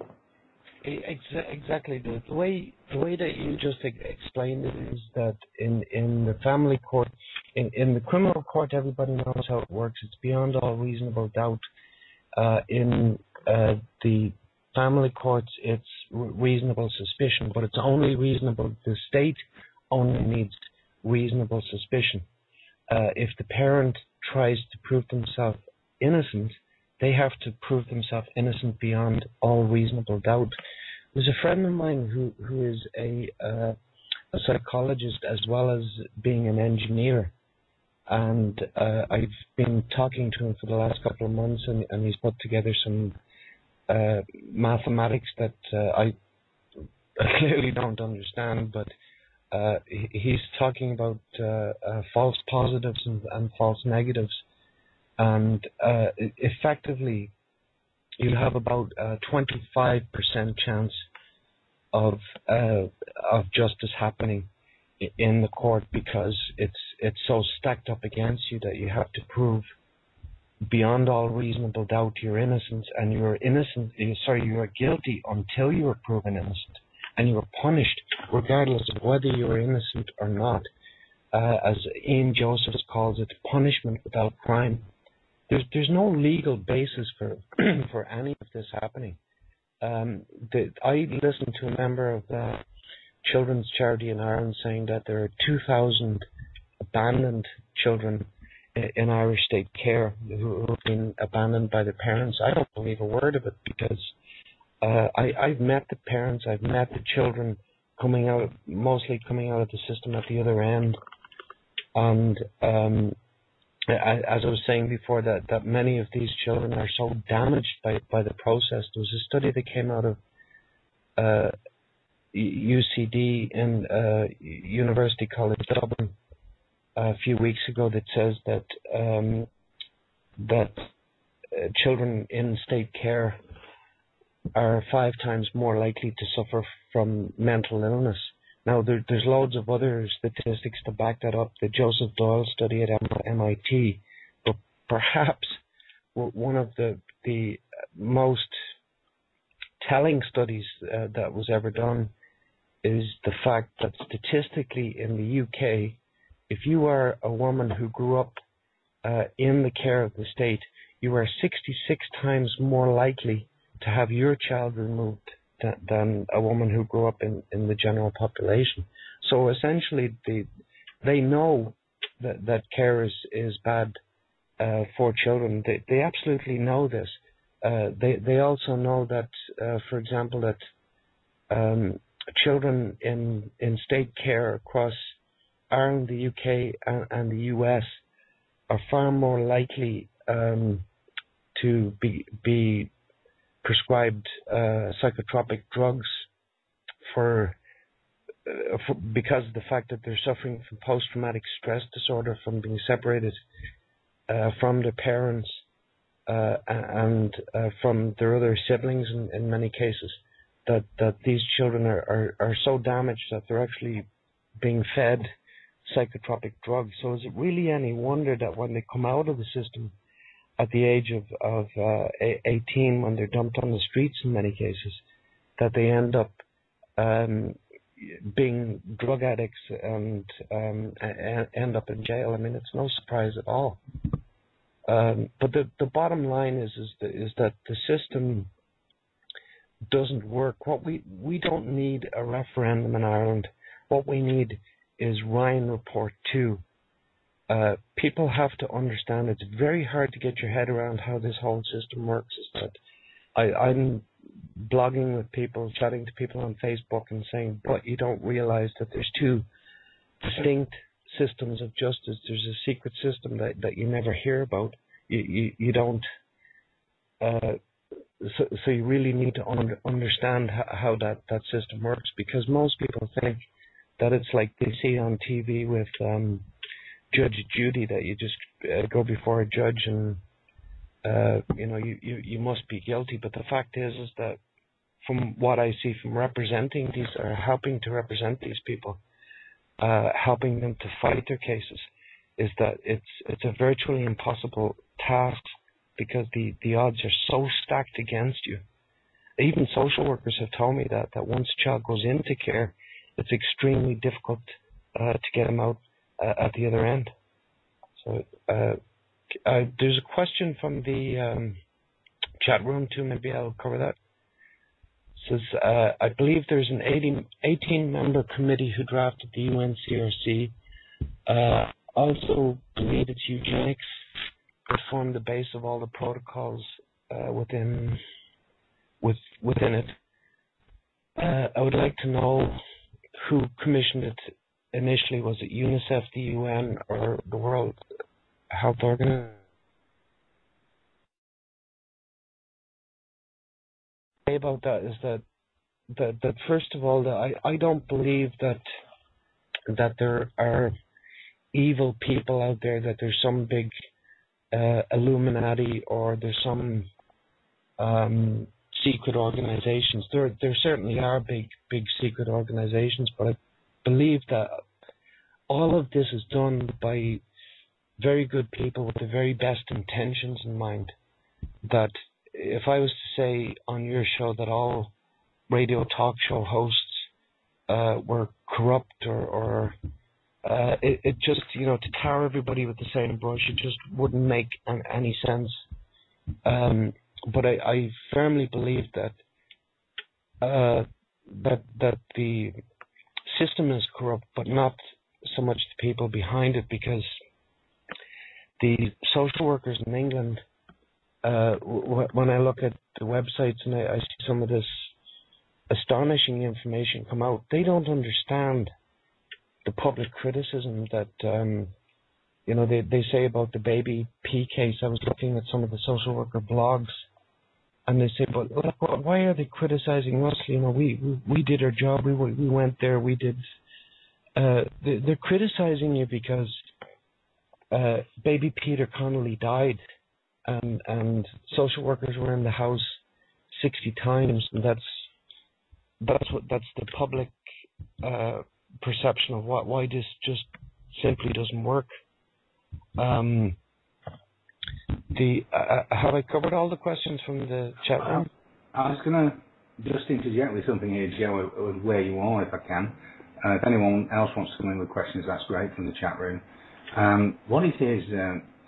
Exactly. The way that you just explained it is that in the family court, in the criminal court, everybody knows how it works. It's beyond all reasonable doubt. In the family courts, it's reasonable suspicion, but it's only reasonable. The state only needs reasonable suspicion. If the parent tries to prove themselves innocent, they have to prove themselves innocent beyond all reasonable doubt. There's a friend of mine who is a psychologist as well as being an engineer, and I've been talking to him for the last couple of months, and he's put together some mathematics that I clearly don't understand, but he's talking about false positives and false negatives, and effectively you'll have about a 25% chance of justice happening in the court because it's so stacked up against you that you have to prove beyond all reasonable doubt your innocence, and you are guilty until you are proven innocent, and you are punished regardless of whether you are innocent or not. As Ian Josephs calls it, punishment without crime. There's no legal basis for for any of this happening. I listened to a member of the Children's Charity in Ireland saying that there are 2,000 abandoned children in Irish state care who have been abandoned by their parents. I don't believe a word of it because I've met the parents, I've met the children mostly coming out of the system at the other end, and as I was saying before, that many of these children are so damaged by the process. There was a study that came out of UCD in University College Dublin a few weeks ago that says that children in state care are 5 times more likely to suffer from mental illness. Now, there's loads of other statistics to back that up. The Joseph Doyle study at MIT, but perhaps one of the most telling studies that was ever done is the fact that statistically in the UK, if you are a woman who grew up in the care of the state, you are 66 times more likely to have your child removed than a woman who grew up in the general population. So essentially, they know that care is bad for children. They absolutely know this. They also know that, for example, that children in state care across Ireland, the UK, and the US are far more likely to be prescribed psychotropic drugs because of the fact that they're suffering from post-traumatic stress disorder from being separated from their parents and from their other siblings in many cases, that these children are so damaged that they're actually being fed psychotropic drugs. So is it really any wonder that when they come out of the system at the age of 18, when they're dumped on the streets in many cases, that they end up being drug addicts and end up in jail. I mean, it's no surprise at all. But the bottom line is that the system doesn't work. What we don't need a referendum in Ireland. What we need is Ryan Report 2. People have to understand it's very hard to get your head around how this whole system works. Is that I'm blogging with people, chatting to people on Facebook and saying, but you don't realize that there's two distinct systems of justice. There's a secret system that you never hear about. You don't. So you really need to understand how that system works, because most people think that it's like they see on TV with Judge Judy, that you just go before a judge and you must be guilty. But the fact is that from what I see from representing these or helping to represent these people, helping them to fight their cases, is that it's a virtually impossible task, because the odds are so stacked against you. Even social workers have told me that once a child goes into care, it's extremely difficult to get them out at the other end. So there's a question from the chat room too. Maybe I'll cover that. It says, I believe there's an 18-member committee who drafted the UNCRC. Also believe it's eugenics that form the base of all the protocols within it. I would like to know who commissioned it initially. Was it UNICEF, the UN, or the World Health Organization? About that is that first of all, I don't believe that there are evil people out there, that there's some big Illuminati, or there's some secret organizations. There certainly are big secret organizations, but I believe that all of this is done by very good people with the very best intentions in mind. That if I was to say on your show that all radio talk show hosts were corrupt or it just, to tar everybody with the same brush, it just wouldn't make any sense. But I firmly believe that the system is corrupt, but not so much the people behind it, because the social workers in England, when I look at the websites and I see some of this astonishing information come out, they don't understand the public criticism that they say about the baby P case. I was looking at some of the social worker blogs, and they say, but why are they criticizing us? We did our job. We went there. We did. They're criticizing you because baby Peter Connolly died, and social workers were in the house 60 times, and that's the public perception of why this just simply doesn't work. Have I covered all the questions from the chat room? I was going to just interject with something here, Joe, where you are, if I can. If anyone else wants to come in with questions, that's great, from the chat room. What it is,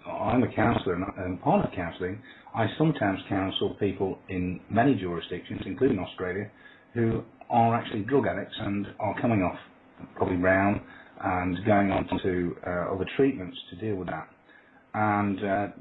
I'm a counsellor, and part of counselling, I sometimes counsel people in many jurisdictions, including Australia, who are actually drug addicts and are coming off probably brown and going on to other treatments to deal with that. And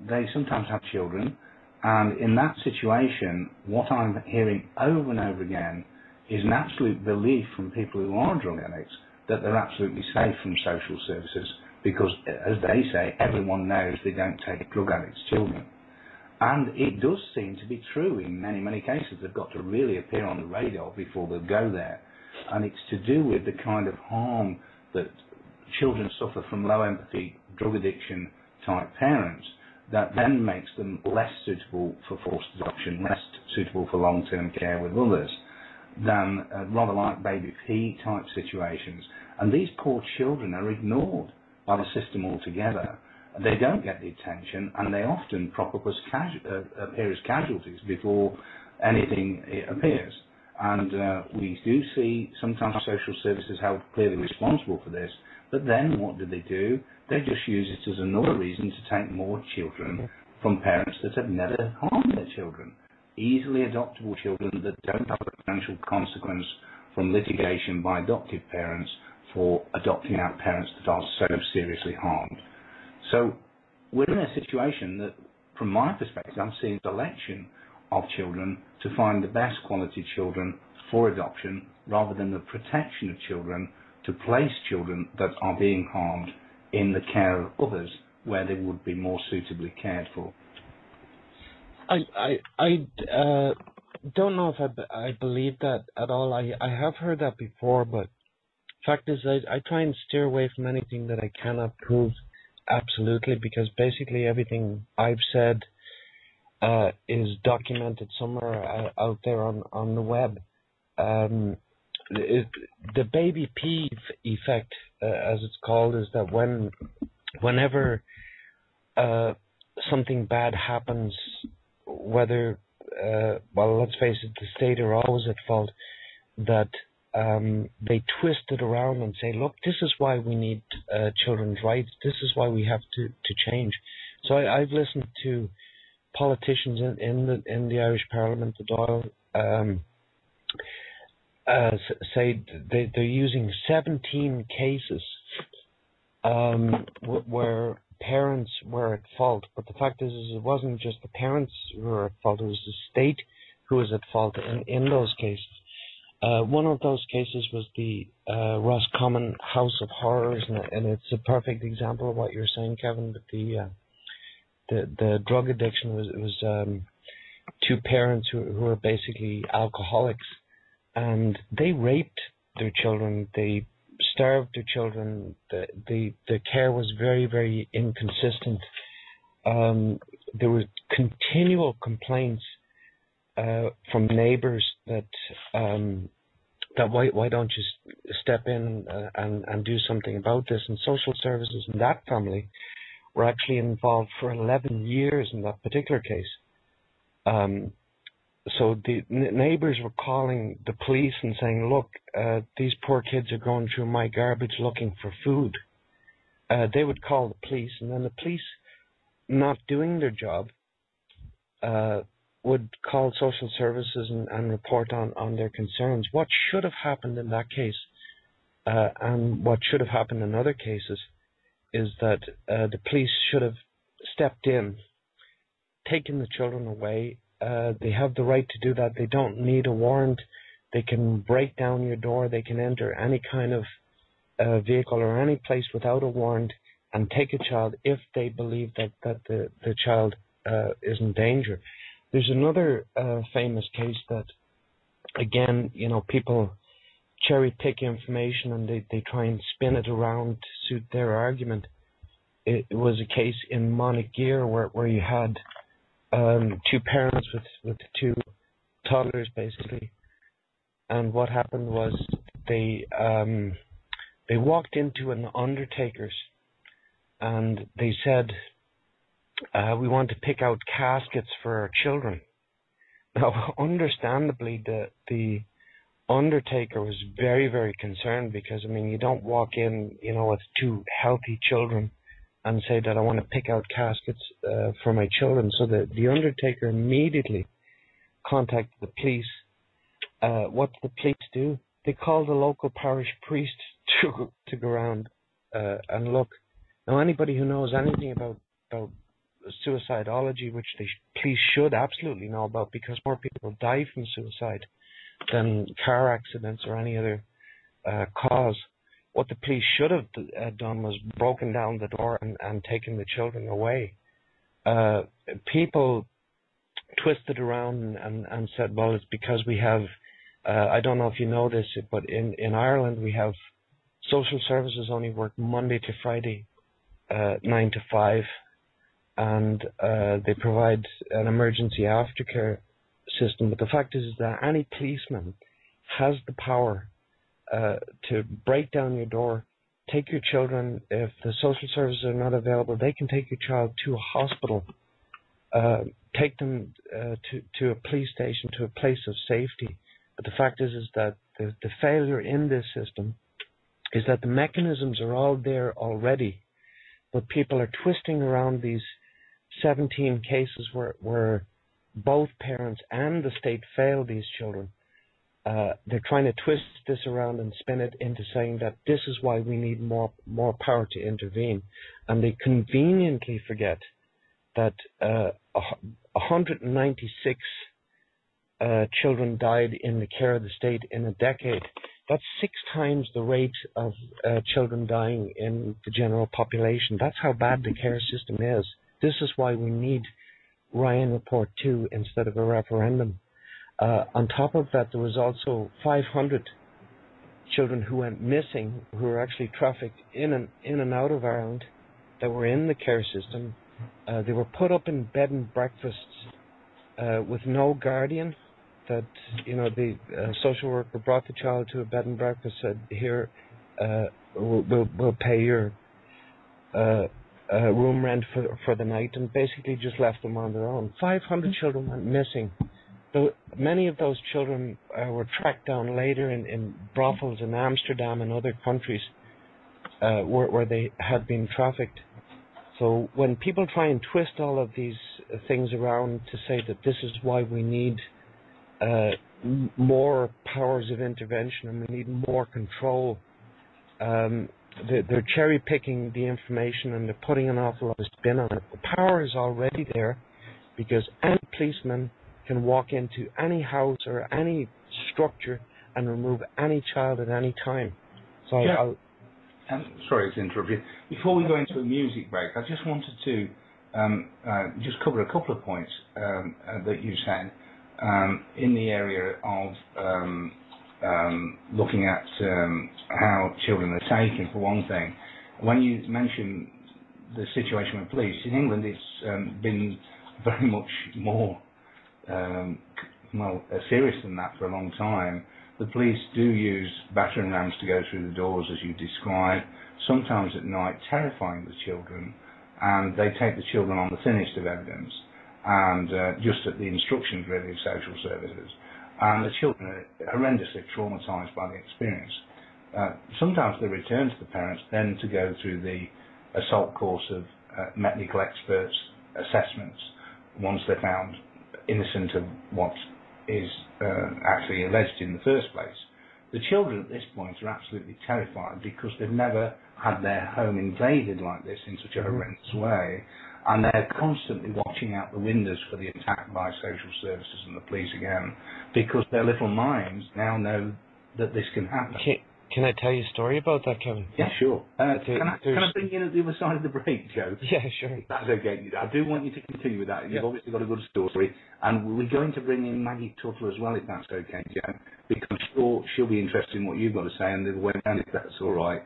they sometimes have children, and in that situation, what I'm hearing over and over again is an absolute belief from people who are drug addicts that they're absolutely safe from social services, because, as they say, everyone knows they don't take drug addicts' children. And it does seem to be true in many, many cases. They've got to really appear on the radar before they'll go there. And it's to do with the kind of harm that children suffer from low empathy, drug addiction type parents, that then makes them less suitable for forced adoption, less suitable for long-term care with others, than rather like baby P type situations. And these poor children are ignored by the system altogether. They don't get the attention, and they often crop up as appear as casualties before anything appears. And we do see sometimes social services held clearly responsible for this, but then what do? They just use it as another reason to take more children from parents that have never harmed their children. Easily adoptable children that don't have a financial consequence from litigation by adoptive parents for adopting out parents that are so seriously harmed. So we're in a situation that, from my perspective, I'm seeing selection of children to find the best quality children for adoption rather than the protection of children to place children that are being harmed in the care of others where they would be more suitably cared for. I don't know if I believe that at all. I have heard that before, but fact is I try and steer away from anything that I cannot prove absolutely, because basically everything I've said is documented somewhere out there on the web. The baby P effect, as it's called, is that whenever something bad happens, whether, well, let's face it, the state are always at fault, that they twist it around and say, look, this is why we need children's rights, this is why we have to change. So I've listened to politicians in the Irish Parliament, the Dáil, say they're using 17 cases where parents were at fault, but the fact is it wasn't just the parents who were at fault, it was the state who was at fault in those cases. One of those cases was the Roscommon House of Horrors, and it's a perfect example of what you're saying, Kevin, but the drug addiction was two parents who were basically alcoholics, and they raped their children, they starved their children, the care was very, very inconsistent. There were continual complaints from neighbours that why don't you step in and do something about this, and social services in that family were actually involved for 11 years in that particular case. So the neighbours were calling the police and saying, look, these poor kids are going through my garbage looking for food. They would call the police, and then the police, not doing their job, would call social services and report on their concerns. What should have happened in that case, and what should have happened in other cases, is that the police should have stepped in, taken the children away. They have the right to do that. They don't need a warrant. They can break down your door. They can enter any kind of vehicle or any place without a warrant and take a child if they believe that the child is in danger. There's another famous case that, again, people cherry pick information and they try and spin it around to suit their argument. It was a case in Monaghan where you had two parents with two toddlers, basically, and what happened was they walked into an undertaker's and they said, we want to pick out caskets for our children. Now, understandably, the undertaker was very, very concerned, because you don't walk in with two healthy children and say that I want to pick out caskets for my children. So the undertaker immediately contacted the police. What did the police do? They called the local parish priest to go around and look. Now, anybody who knows anything about suicidology, which the police should absolutely know about, because more people die from suicide than car accidents or any other cause. What the police should have done was broken down the door and taken the children away. People twisted around and said, well, it's because we have, I don't know if you know this, but in Ireland we have social services only work Monday to Friday, 9 to 5, and they provide an emergency aftercare system. But the fact is that any policeman has the power to break down your door, take your children. If the social services are not available, they can take your child to a hospital, take them to a police station, to a place of safety, But the fact is that the failure in this system is that the mechanisms are all there already, but people are twisting around these 17 cases where both parents and the state failed these children. They're trying to twist this around and spin it into saying that this is why we need more power to intervene. And they conveniently forget that 196 children died in the care of the state in a decade. That's 6 times the rate of children dying in the general population. That's how bad the care system is. This is why we need Ryan Report 2 instead of a referendum. On top of that, there was also 500 children who went missing, who were actually trafficked in and out of Ireland, that were in the care system. They were put up in bed and breakfasts with no guardian. That the social worker brought the child to a bed and breakfast, said, "Here, we'll pay your room rent for the night," and basically just left them on their own. 500 children went missing. Many of those children were tracked down later in brothels in Amsterdam and other countries where they had been trafficked. So when people try and twist all of these things around to say that this is why we need more powers of intervention and we need more control, they're cherry picking the information and they're putting an awful lot of spin on it. The power is already there because any policeman can walk into any house or any structure and remove any child at any time. So yeah. Sorry to interrupt you. Before we go into a music break, I just wanted to just cover a couple of points that you said in the area of looking at how children are taken, for one thing. When you mentioned the situation with police, in England it's been very much more serious than that for a long time. The police do use battering rams to go through the doors, as you described, sometimes at night, terrifying the children, and they take the children on the thinnest of evidence, and just at the instructions, really, of social services. And the children are horrendously traumatised by the experience. Sometimes they return to the parents then to go through the assault course of medical experts' assessments once they're found innocent of what is actually alleged in the first place. The children at this point are absolutely terrified because they've never had their home invaded like this in such a horrendous way, and they're constantly watching out the windows for the attack by social services and the police again, because their little minds now know that this can happen. Can I tell you a story about that, Kevin? Yeah, sure. Can I bring you in at the other side of the break, Joe? Yeah, sure. That's okay. I do want you to continue with that. You've obviously got a good story. And we're going to bring in Maggie Tuttle as well, if that's okay, Joe, because I'm sure she'll be interested in what you've got to say and the way around, if that's all right.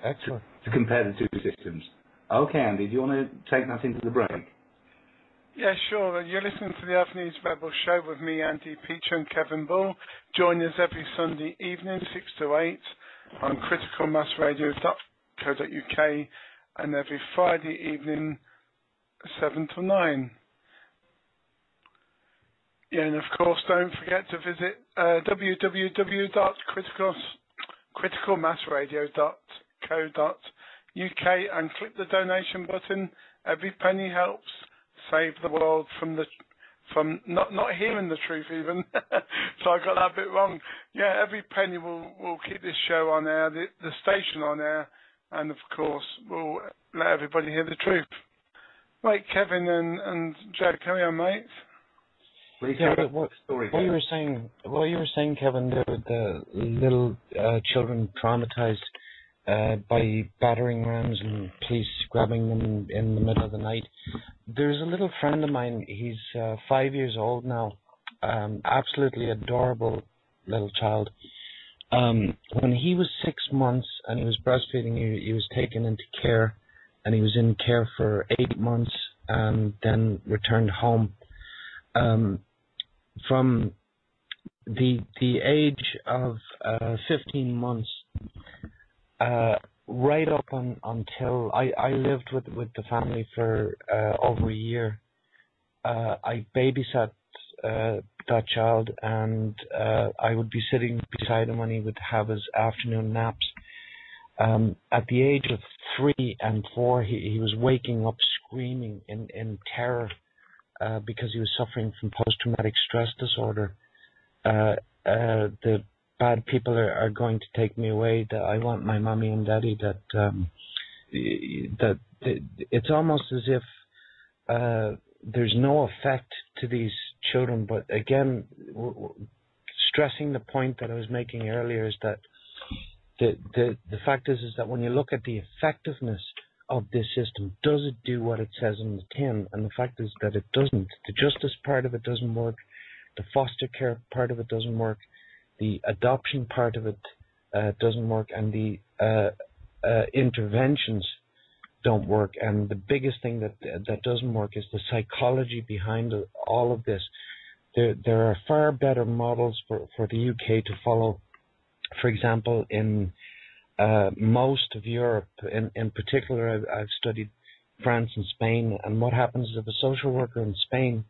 Excellent. To compare the two systems. Okay, Andy, do you want to take that into the break? Yeah, sure. You're listening to the Avenues Rebel Show with me, Andy Peacher, and Kevin Bull. Join us every Sunday evening, 6 to 8, on criticalmassradio.co.uk, and every Friday evening, 7 to 9. Yeah, and of course, don't forget to visit www.criticalmassradio.co.uk and click the donation button. Every penny helps save the world from not hearing the truth even. So I got that bit wrong. Yeah, every penny will keep this show on air, the station on air, and of course we'll let everybody hear the truth. Right, Kevin and Joe, carry on, mate. Please, what you were saying, Kevin, the little children traumatized by battering rams and police grabbing them in the middle of the night. There's a little friend of mine. He's 5 years old now. Absolutely adorable little child. When he was 6 months and he was breastfeeding, he was taken into care, and he was in care for 8 months and then returned home. From the age of 15 months right up until I lived with the family for over a year. I babysat that child, and I would be sitting beside him when he would have his afternoon naps. At the age of 3 and 4, he was waking up screaming in terror because he was suffering from post-traumatic stress disorder. The bad people are going to take me away. That I want my mommy and daddy. That it's almost as if there's no effect to these children. But again, stressing the point that I was making earlier is that the fact is that when you look at the effectiveness of this system, does it do what it says in the tin? And the fact is that it doesn't. The justice part of it doesn't work. The foster care part of it doesn't work. The adoption part of it doesn't work. And the interventions don't work. And the biggest thing that doesn't work is the psychology behind all of this. There are far better models for the UK to follow. For example, in most of Europe, in particular, I've studied France and Spain, and what happens is if a social worker in Spain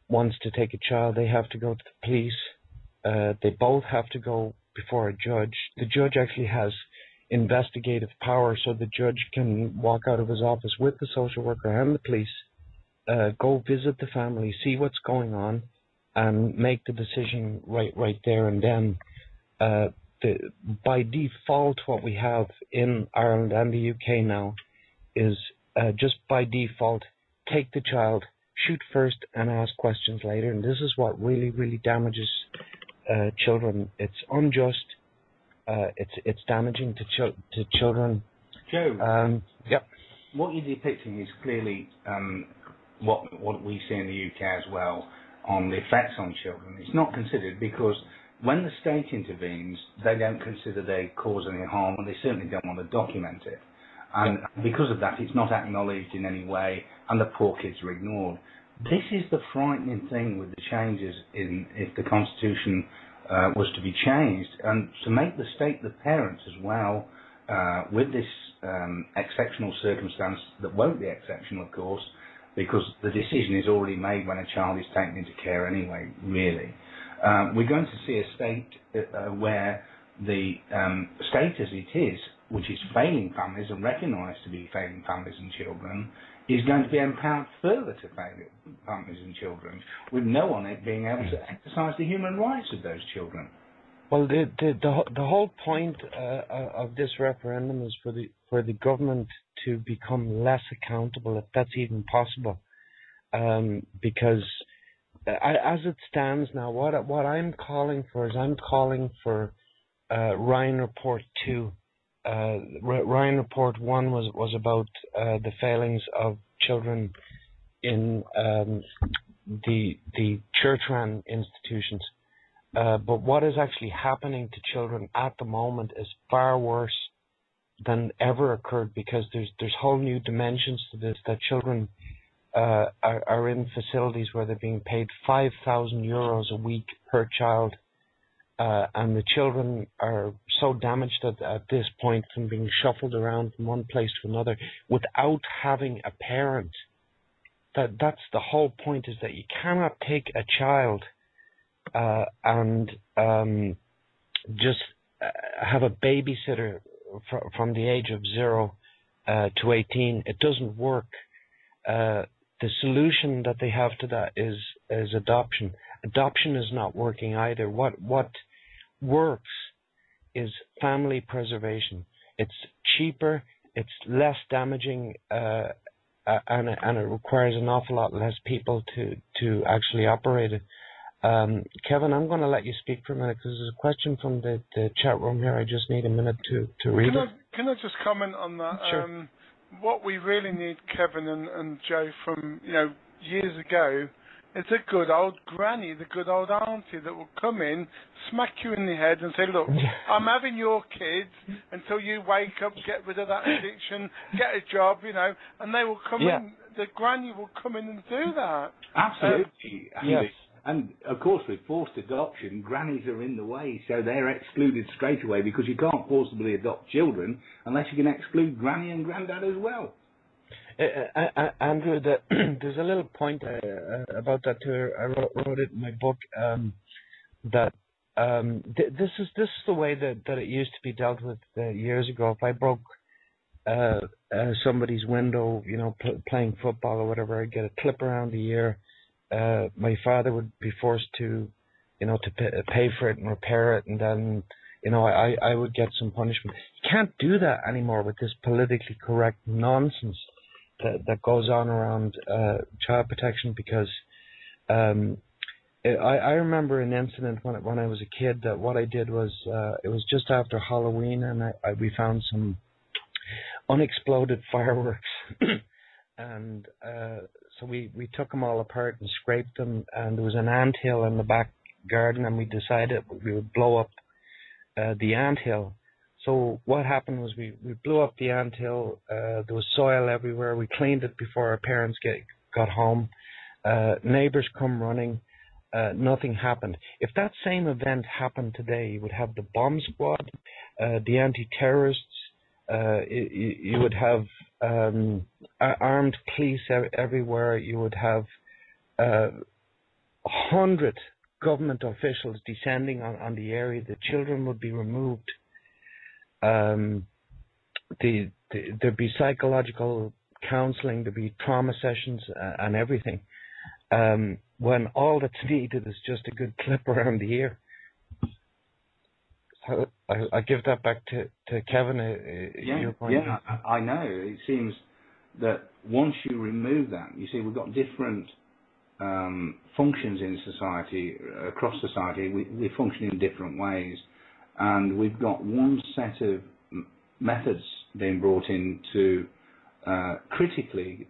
wants to take a child, they have to go to the police. They both have to go before a judge. The judge actually has investigative power, so the judge can walk out of his office with the social worker and the police, go visit the family, see what's going on, and make the decision right there and then. By default, what we have in Ireland and the UK now is just by default, take the child, shoot first and ask questions later. And this is what really, really damages children. It's unjust. It's damaging to children. Joe, yep. What you're depicting is clearly what we see in the UK as well on the effects on children. It's not considered because when the state intervenes, they don't consider they cause any harm, and they certainly don't want to document it. And because of that, it's not acknowledged in any way, and the poor kids are ignored. This is the frightening thing with the changes if the Constitution was to be changed, and to make the state the parents as well, with this exceptional circumstance that won't be exceptional, of course, because the decision is already made when a child is taken into care anyway, really. We're going to see a state where the state as it is, which is failing families and recognised to be failing families and children, is going to be empowered further to fail families and children, with no one being able to exercise the human rights of those children. Well, the whole point of this referendum is for the government to become less accountable, if that's even possible, because as it stands now, what I'm calling for is Ryan Report 2. Ryan Report 1 was about the failings of children in the church-run institutions. But what is actually happening to children at the moment is far worse than ever occurred, because there's whole new dimensions to this, that children are in facilities where they're being paid €5,000 a week per child, and the children are so damaged at this point from being shuffled around from one place to another without having a parent. That's the whole point, is that you cannot take a child and just have a babysitter from the age of 0 to 18. It doesn't work. The solution that they have to that is adoption. Adoption is not working either. What works is family preservation. It's cheaper, it's less damaging, and it requires an awful lot less people to actually operate it. Kevin, I'm going to let you speak for a minute, because there's a question from the chat room here. I just need a minute to read it. Can I just comment on that? Sure. What we really need, Kevin and Joe, from years ago, is a good old granny, the good old auntie that will come in, smack you in the head and say, look, I'm having your kids until you wake up, get rid of that addiction, get a job, and they will come in, the granny will come in and do that. Absolutely. Yes. And, of course, with forced adoption, grannies are in the way, so they're excluded straight away, because you can't forcibly adopt children unless you can exclude granny and granddad as well. Andrew, there's a little point about that too. I wrote it in my book that this is the way that it used to be dealt with years ago. If I broke somebody's window, playing football or whatever, I'd get a clip around the ear. My father would be forced to, to pay for it and repair it, and then, I would get some punishment. You can't do that anymore with this politically correct nonsense that goes on around child protection, because I remember an incident when I was a kid that what I did was it was just after Halloween, and we found some unexploded fireworks and so we took them all apart and scraped them, and there was an anthill in the back garden, and we decided we would blow up the anthill. So what happened was we blew up the anthill. There was soil everywhere. We cleaned it before our parents got home. Neighbors come running. Nothing happened. If that same event happened today, you would have the bomb squad, the anti-terrorists. You would have armed police everywhere. You would have 100 government officials descending on the area. The children would be removed. There'd be psychological counselling. There'd be trauma sessions and everything. When all that's needed is just a good clip around the ear. So I give that back to Kevin. Your point. Yeah, I know. It seems that once you remove that, you see, we've got different functions in society, across society. We function in different ways, and we've got one set of methods being brought in to critically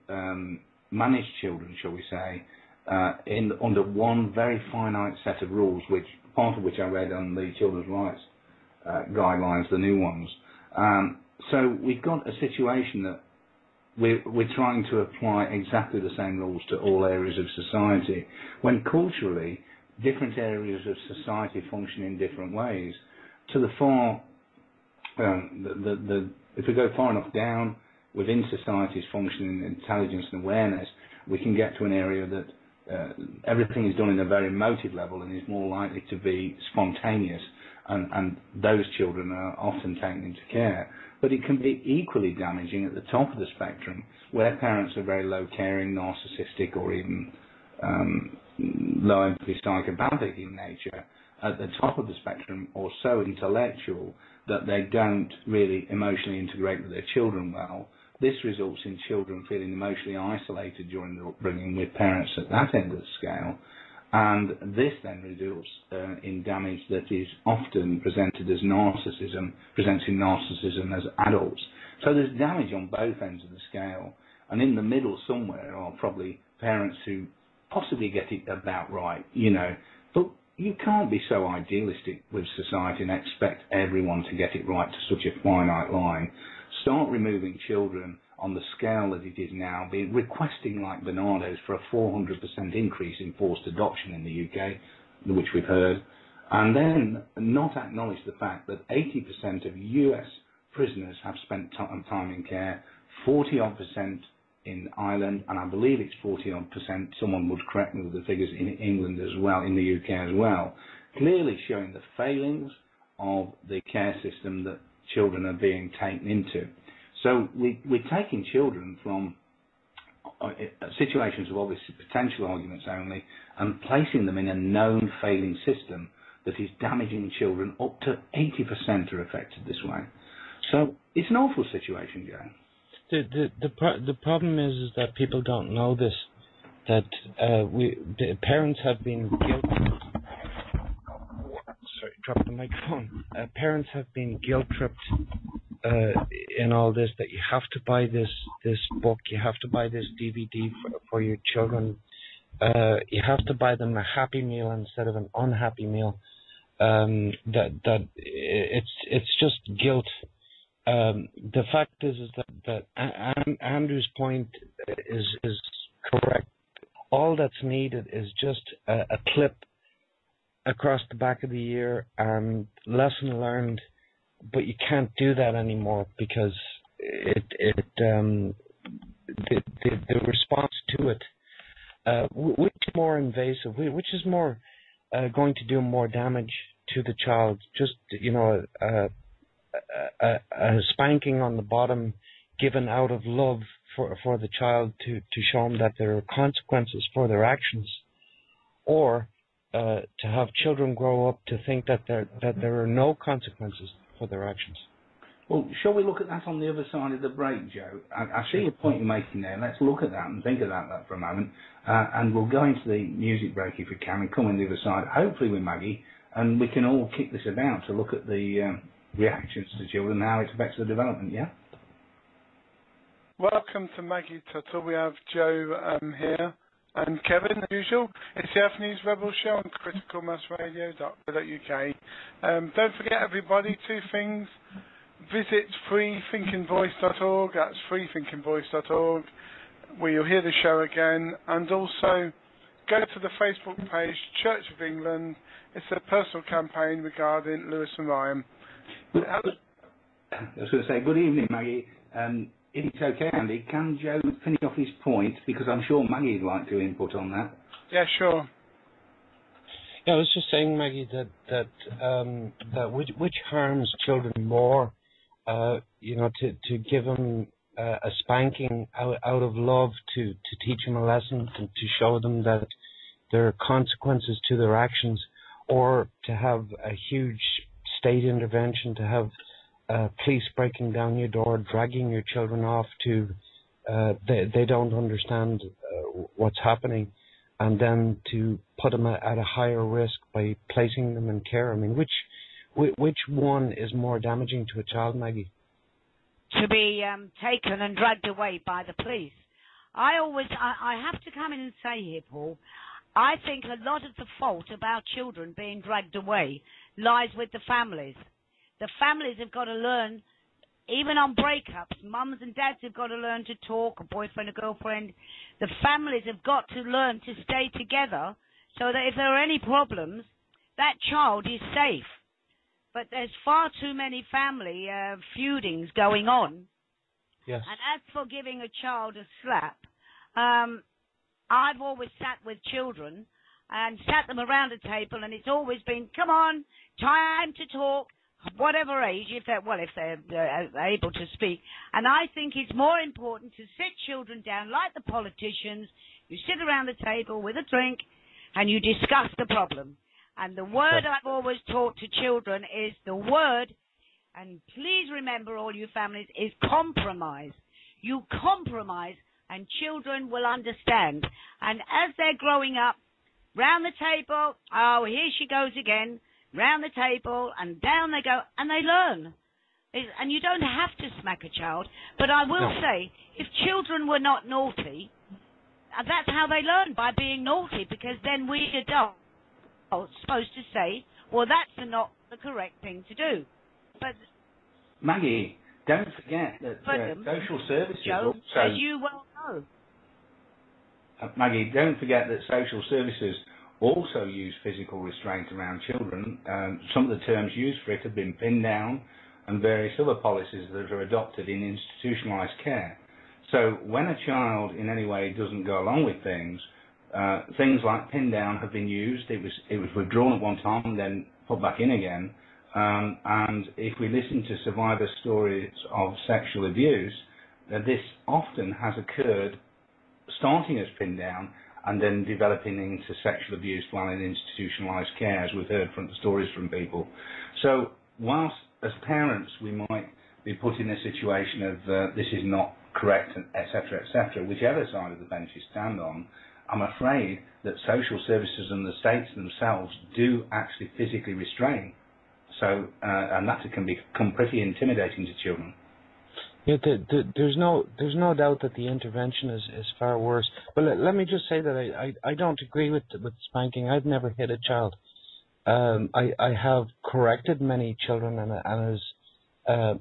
manage children, shall we say, under one very finite set of rules, part of which I read on the children's rights guidelines, the new ones. So we've got a situation that we're trying to apply exactly the same rules to all areas of society, when culturally different areas of society function in different ways. To the far, if we go far enough down within society's functioning intelligence and awareness, we can get to an area that everything is done in a very emotive level and is more likely to be spontaneous, and those children are often taken into care. But it can be equally damaging at the top of the spectrum, where parents are very low caring, narcissistic, or even low empathy, psychopathic in nature, at the top of the spectrum, or so intellectual that they don't really emotionally integrate with their children well. This results in children feeling emotionally isolated during the upbringing with parents at that end of the scale, and this then results in damage that is often presented as narcissism, presenting narcissism as adults. So there's damage on both ends of the scale, and in the middle somewhere are probably parents who possibly get it about right, but you can't be so idealistic with society and expect everyone to get it right to such a finite line. Start removing children on the scale that it is now, be requesting like Bernardo's for a 400% increase in forced adoption in the UK, which we've heard, and then not acknowledge the fact that 80% of US prisoners have spent time in care, 40-odd% in Ireland, and I believe it's 40-odd%, someone would correct me with the figures, in England as well, in the UK as well, clearly showing the failings of the care system that children are being taken into. So we're taking children from situations of obvious potential arguments only and placing them in a known failing system that is damaging children. Up to 80% are affected this way. So it's an awful situation, Joe. The problem is that people don't know this, that the parents have been guilt. Sorry, drop the microphone. Parents have been guilt tripped in all this, that you have to buy this book, you have to buy this DVD for your children, you have to buy them a happy meal instead of an unhappy meal. That it's just guilt. The fact is that Andrew's point is correct. All that's needed is just a clip across the back of the ear and lesson learned. But you can't do that anymore because the response to it, which is more invasive, which is more going to do more damage to the child? Just, a spanking on the bottom given out of love for the child to show them that there are consequences for their actions, or to have children grow up to think that there are no consequences for their actions. Well, shall we look at that on the other side of the break, Joe? I see your point you're making there. Let's look at that and think about that for a moment. And we'll go into the music break if we can and come on the other side, hopefully with Maggie, and we can all kick this about to look at the reactions to children and how it affects their development, yeah? Welcome to Maggie Tuttle. We have Joe here and Kevin, as usual. It's the News Rebel Show on criticalmassradio.co.uk. Don't forget, everybody, two things. Visit freethinkingvoice.org. That's freethinkingvoice.org, where you'll hear the show again. And also, go to the Facebook page, Church of England. It's a personal campaign regarding Lewis and Ryan. I was going to say, good evening, Maggie. If it's okay, Andy, can Joe finish off his point? Because I'm sure Maggie would like to input on that. Yeah, sure. Yeah, I was just saying, Maggie, that which harms children more, to give them a spanking out of love to teach them a lesson and to show them that there are consequences to their actions, or to have a huge state intervention, to have police breaking down your door, dragging your children off to, they don't understand what's happening, and then to put them at a higher risk by placing them in care. I mean, which one is more damaging to a child, Maggie? To be taken and dragged away by the police. I have to come in and say here, Paul, I think a lot of the fault about children being dragged away lies with the families. The families have got to learn, even on breakups, mums and dads have got to learn to talk, a boyfriend, a girlfriend. The families have got to learn to stay together so that if there are any problems, that child is safe. But there's far too many family feudings going on. Yes. And as for giving a child a slap, I've always sat with children and sat them around a table, and it's always been, come on, time to talk, whatever age, if they're able to speak. And I think it's more important to sit children down like the politicians. You sit around the table with a drink and you discuss the problem. And the word I've always taught to children is the word, and please remember, all you families, is compromise. You compromise and children will understand. And as they're growing up, round the table, oh, here she goes again, round the table, and down they go, and they learn. And you don't have to smack a child, but I will say, if children were not naughty, that's how they learn, by being naughty, because then we adults are supposed to say, well, that's not the correct thing to do. But Maggie, don't forget that social services Joe, also... as you well know. Maggie, don't forget that social services also use physical restraint around children. Some of the terms used for it have been pinned down, and various other policies that are adopted in institutionalised care. So when a child in any way doesn't go along with things like pin down have been used. It was withdrawn at one time, then put back in again. And if we listen to survivor stories of sexual abuse, this often has occurred starting as pin down and then developing into sexual abuse while in institutionalised care, as we've heard from the stories from people. So whilst as parents we might be put in a situation of this is not correct, etc., etc., whichever side of the bench you stand on, I'm afraid that social services and the states themselves do actually physically restrain. So, and that can become pretty intimidating to children. Yeah, there's no doubt that the intervention is far worse. But let me just say that I don't agree with spanking. I've never hit a child. I have corrected many children, and as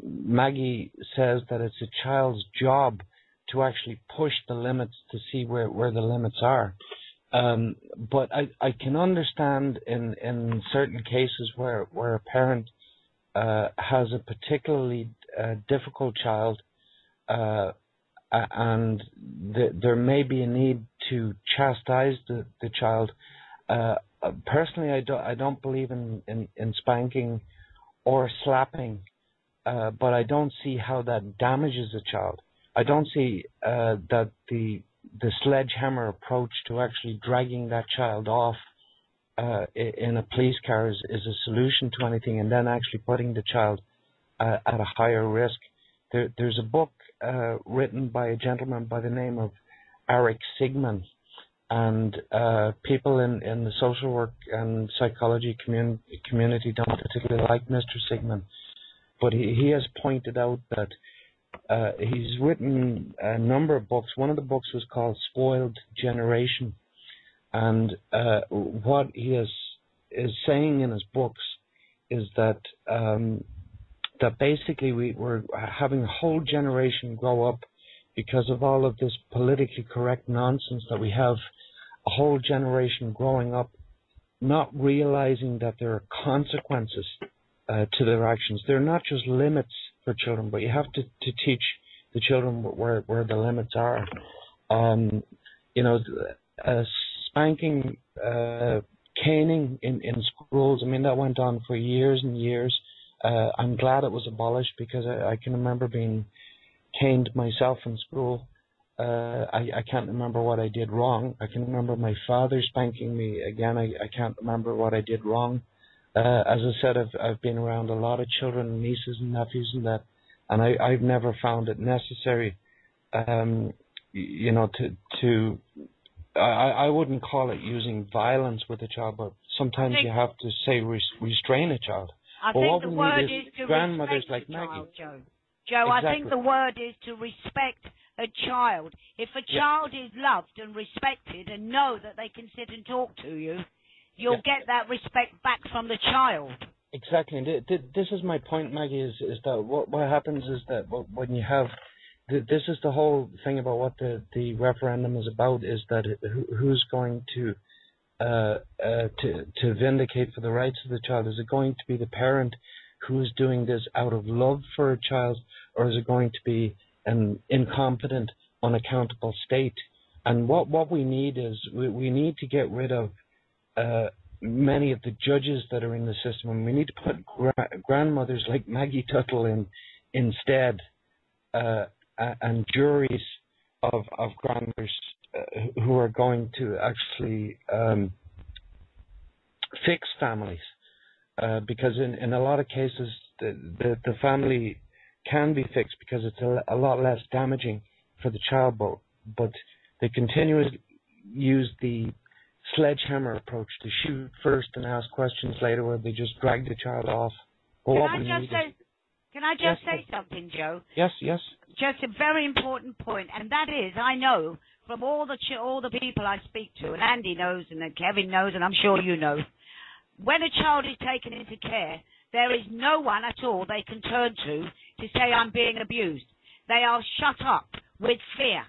Maggie says, that it's a child's job to actually push the limits to see where the limits are. But I can understand in certain cases where a parent has a particularly difficult child, and there may be a need to chastise the child. Personally, I don't believe in spanking or slapping, but I don't see how that damages a child. I don't see that the sledgehammer approach to actually dragging that child off in a police car is a solution to anything, and then actually putting the child at a higher risk. There's a book written by a gentleman by the name of Eric Sigman, and people in the social work and psychology community don't particularly like Mr. Sigman, but he has pointed out that he's written a number of books. One of the books was called Spoiled Generation, and what he is saying in his books is that that basically we're having a whole generation grow up because of all of this politically correct nonsense that we have, a whole generation growing up not realizing that there are consequences to their actions. They're not just limits for children, but you have to teach the children where the limits are. Spanking, caning in schools, I mean, that went on for years and years. I'm glad it was abolished because I can remember being caned myself in school. I can't remember what I did wrong. I can remember my father spanking me. Again, I can't remember what I did wrong. As I said, I've been around a lot of children, nieces and nephews and that, and I've never found it necessary, I wouldn't call it using violence with a child, but sometimes you have to say restrain a child. I think the word is to grandmothers respect like a child, Maggie. Joe, Exactly. I think the word is to respect a child. If a child is loved and respected and know that they can sit and talk to you, you'll get that respect back from the child. Exactly. And this is my point, Maggie, is that what happens is that when you have, this is the whole thing about what the referendum is about, is that who's going to vindicate for the rights of the child? Is it going to be the parent who is doing this out of love for a child, or is it going to be an incompetent, unaccountable state? And what we need is we need to get rid of many of the judges that are in the system, and we need to put grandmothers like Maggie Tuttle in instead, and juries of grandmothers who are going to actually fix families, because in a lot of cases the family can be fixed because it's a lot less damaging for the child, but they continuously use the sledgehammer approach to shoot first and ask questions later, where they just drag the child off. Can I just say something, Joe? Yes. Just a very important point, and that is, I know from all the people I speak to, and Andy knows, and Kevin knows, and I'm sure you know, when a child is taken into care, there is no one at all they can turn to say I'm being abused. They are shut up with fear,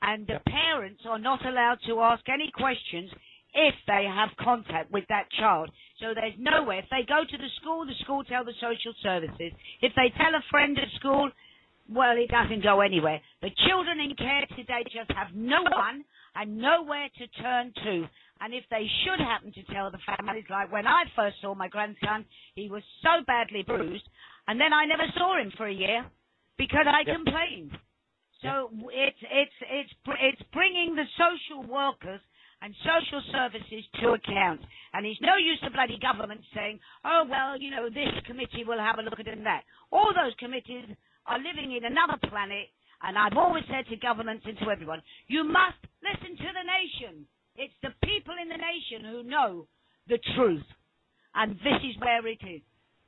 and the parents are not allowed to ask any questions if they have contact with that child. So there's nowhere. If they go to the school tell the social services. If they tell a friend at school, well, it doesn't go anywhere. The children in care today just have no one and nowhere to turn to. And if they should happen to tell the families, like when I first saw my grandson, he was so badly bruised, and then I never saw him for a year because I complained. So it's bringing the social workers and social services to account. And it's no use the bloody government saying, oh, well, this committee will have a look at it and that. All those committees are living in another planet, and I've always said to governments and to everyone, you must listen to the nation. It's the people in the nation who know the truth, and this is where it is.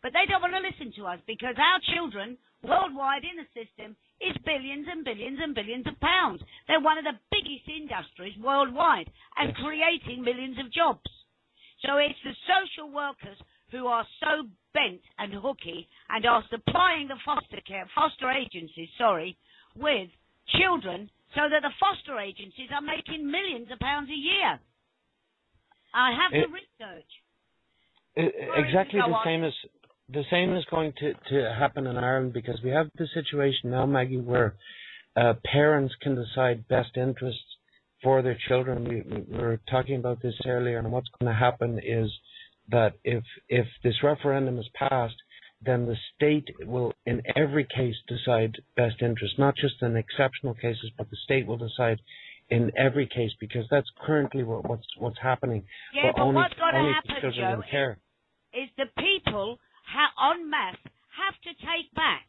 But they don't want to listen to us because our children worldwide in the system is billions and billions and billions of pounds. They're one of the biggest industries worldwide and creating millions of jobs. So it's the social workers who are so bent and hooky and are supplying the foster agencies, with children so that the foster agencies are making millions of pounds a year. I have the research. Exactly the same is going to happen in Ireland, because we have the situation now, Maggie, where parents can decide best interests for their children. We were talking about this earlier, and what's going to happen is that if this referendum is passed, then the state will, in every case, decide best interest, not just in exceptional cases, but the state will decide in every case, because that's currently what's happening. Yeah, but what's going to happen, Joe, is the people en masse have to take back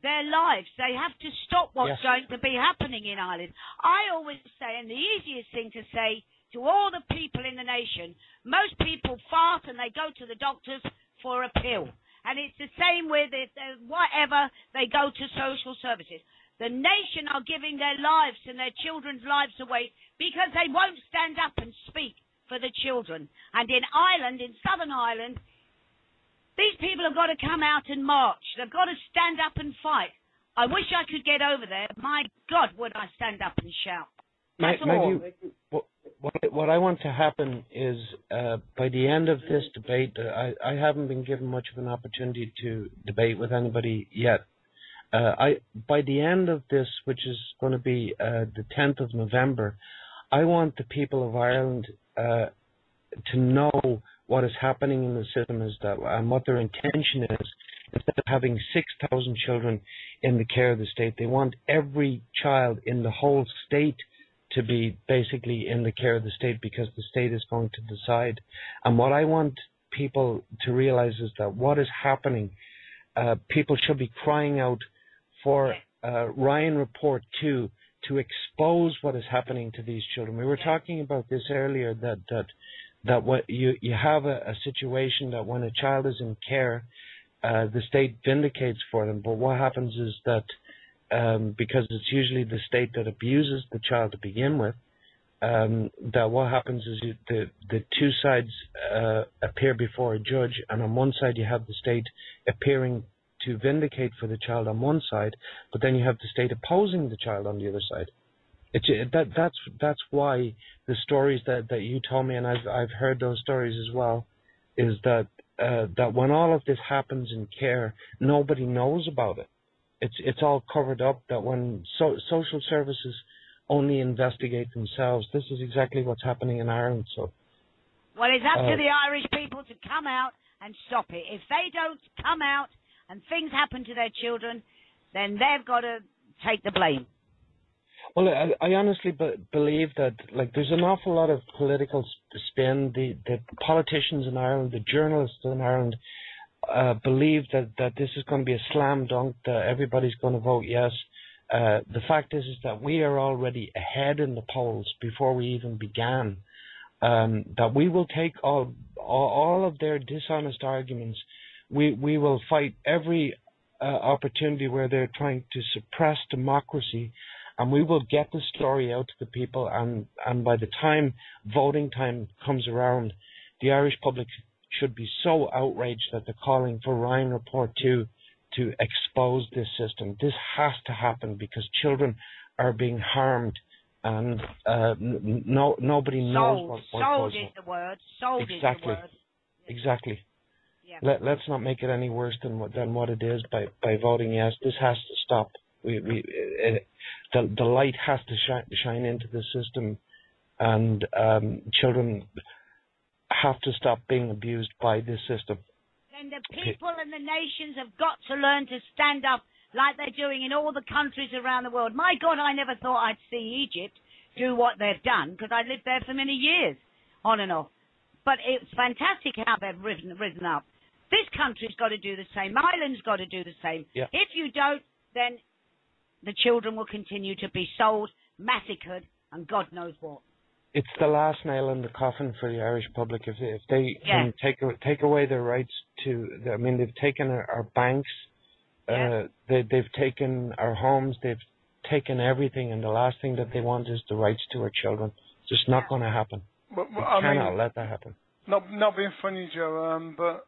their lives. They have to stop what's going to be happening in Ireland. I always say, and the easiest thing to say to all the people in the nation, most people fart and they go to the doctors for a pill. And it's the same with whatever, they go to social services. The nation are giving their lives and their children's lives away because they won't stand up and speak for the children. And in Ireland, in Southern Ireland, these people have got to come out and march. They've got to stand up and fight. I wish I could get over there. My God, would I stand up and shout. That's all. What I want to happen is, by the end of this debate, I haven't been given much of an opportunity to debate with anybody yet. By the end of this, which is going to be the 10th of November, I want the people of Ireland to know what is happening in the system and what their intention is. Instead of having 6,000 children in the care of the state, they want every child in the whole state to be basically in the care of the state, because the state is going to decide. And what I want people to realize is that what is happening, people should be crying out for Ryan Report 2 to expose what is happening to these children. We were talking about this earlier, that what you have a situation that when a child is in care, the state vindicates for them. But what happens is that because it's usually the state that abuses the child to begin with, that what happens is the two sides appear before a judge, and on one side you have the state appearing to vindicate for the child on one side, but then you have the state opposing the child on the other side. That's why the stories that you told me, and I've heard those stories as well, is that when all of this happens in care, nobody knows about it. It's all covered up. That when social services only investigate themselves, this is exactly what's happening in Ireland. So, well, it's up to the Irish people to come out and stop it. If they don't come out and things happen to their children, then they've got to take the blame. Well, I honestly believe that, like, there's an awful lot of political spin. The politicians in Ireland, the journalists in Ireland, believe that this is going to be a slam dunk, that everybody's going to vote yes. The fact is that we are already ahead in the polls before we even began. That we will take all of their dishonest arguments. We will fight every opportunity where they're trying to suppress democracy, and we will get the story out to the people. And by the time voting time comes around, the Irish public should be so outraged that they're calling for Ryan Report 2 to expose this system. This has to happen because children are being harmed, and nobody knows what goes on. Sold is the word. Sold is the word. Exactly. Yeah. Let's not make it any worse than what it is by voting yes. This has to stop. The light has to shine into the system, and children have to stop being abused by this system. Then the people and the nations have got to learn to stand up like they're doing in all the countries around the world. My God, I never thought I'd see Egypt do what they've done, because I lived there for many years, on and off. But it's fantastic how they've risen up. This country's got to do the same. Ireland's got to do the same. Yeah. If you don't, then the children will continue to be sold, massacred, and God knows what. It's the last nail in the coffin for the Irish public. If they can take away their rights to, I mean, they've taken our banks, they've taken our homes, they've taken everything, and the last thing that they want is the rights to our children. It's just not going to happen. Well, we cannot let that happen. Not being funny, Joe, but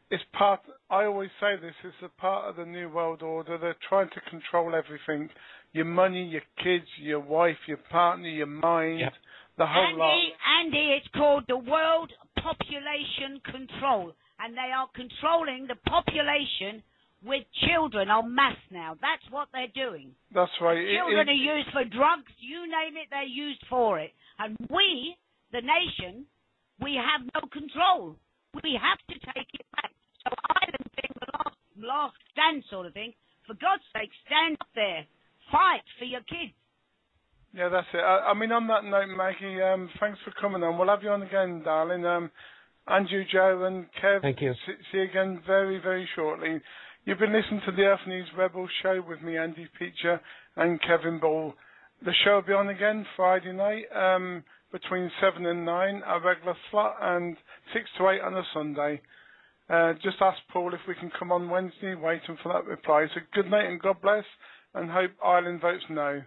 it's part. I always say this is a part of the New World Order. They're trying to control everything: your money, your kids, your wife, your partner, your mind, the whole lot. Andy, it's called the World Population Control, and they are controlling the population with children en masse now. That's what they're doing. That's right. Children are used for drugs. You name it, they're used for it. And we, the nation, we have no control. We have to take it back. So Ireland being the last stand sort of thing, for God's sake, stand up there. Fight for your kids. Yeah, that's it. I mean, on that note, Maggie, thanks for coming on. We'll have you on again, darling. Andrew, Joe, and Kev. Thank you. See you again very, very shortly. You've been listening to the Earth News Rebel Show with me, Andy Peacher, and Kevin Ball. The show will be on again Friday night between 7 and 9, our regular slot, and 6 to 8 on a Sunday. Just ask Paul if we can come on Wednesday, waiting for that reply. So good night and God bless, and hope Ireland votes no.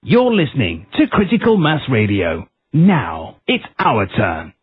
You're listening to Critical Mass Radio. Now it's our turn.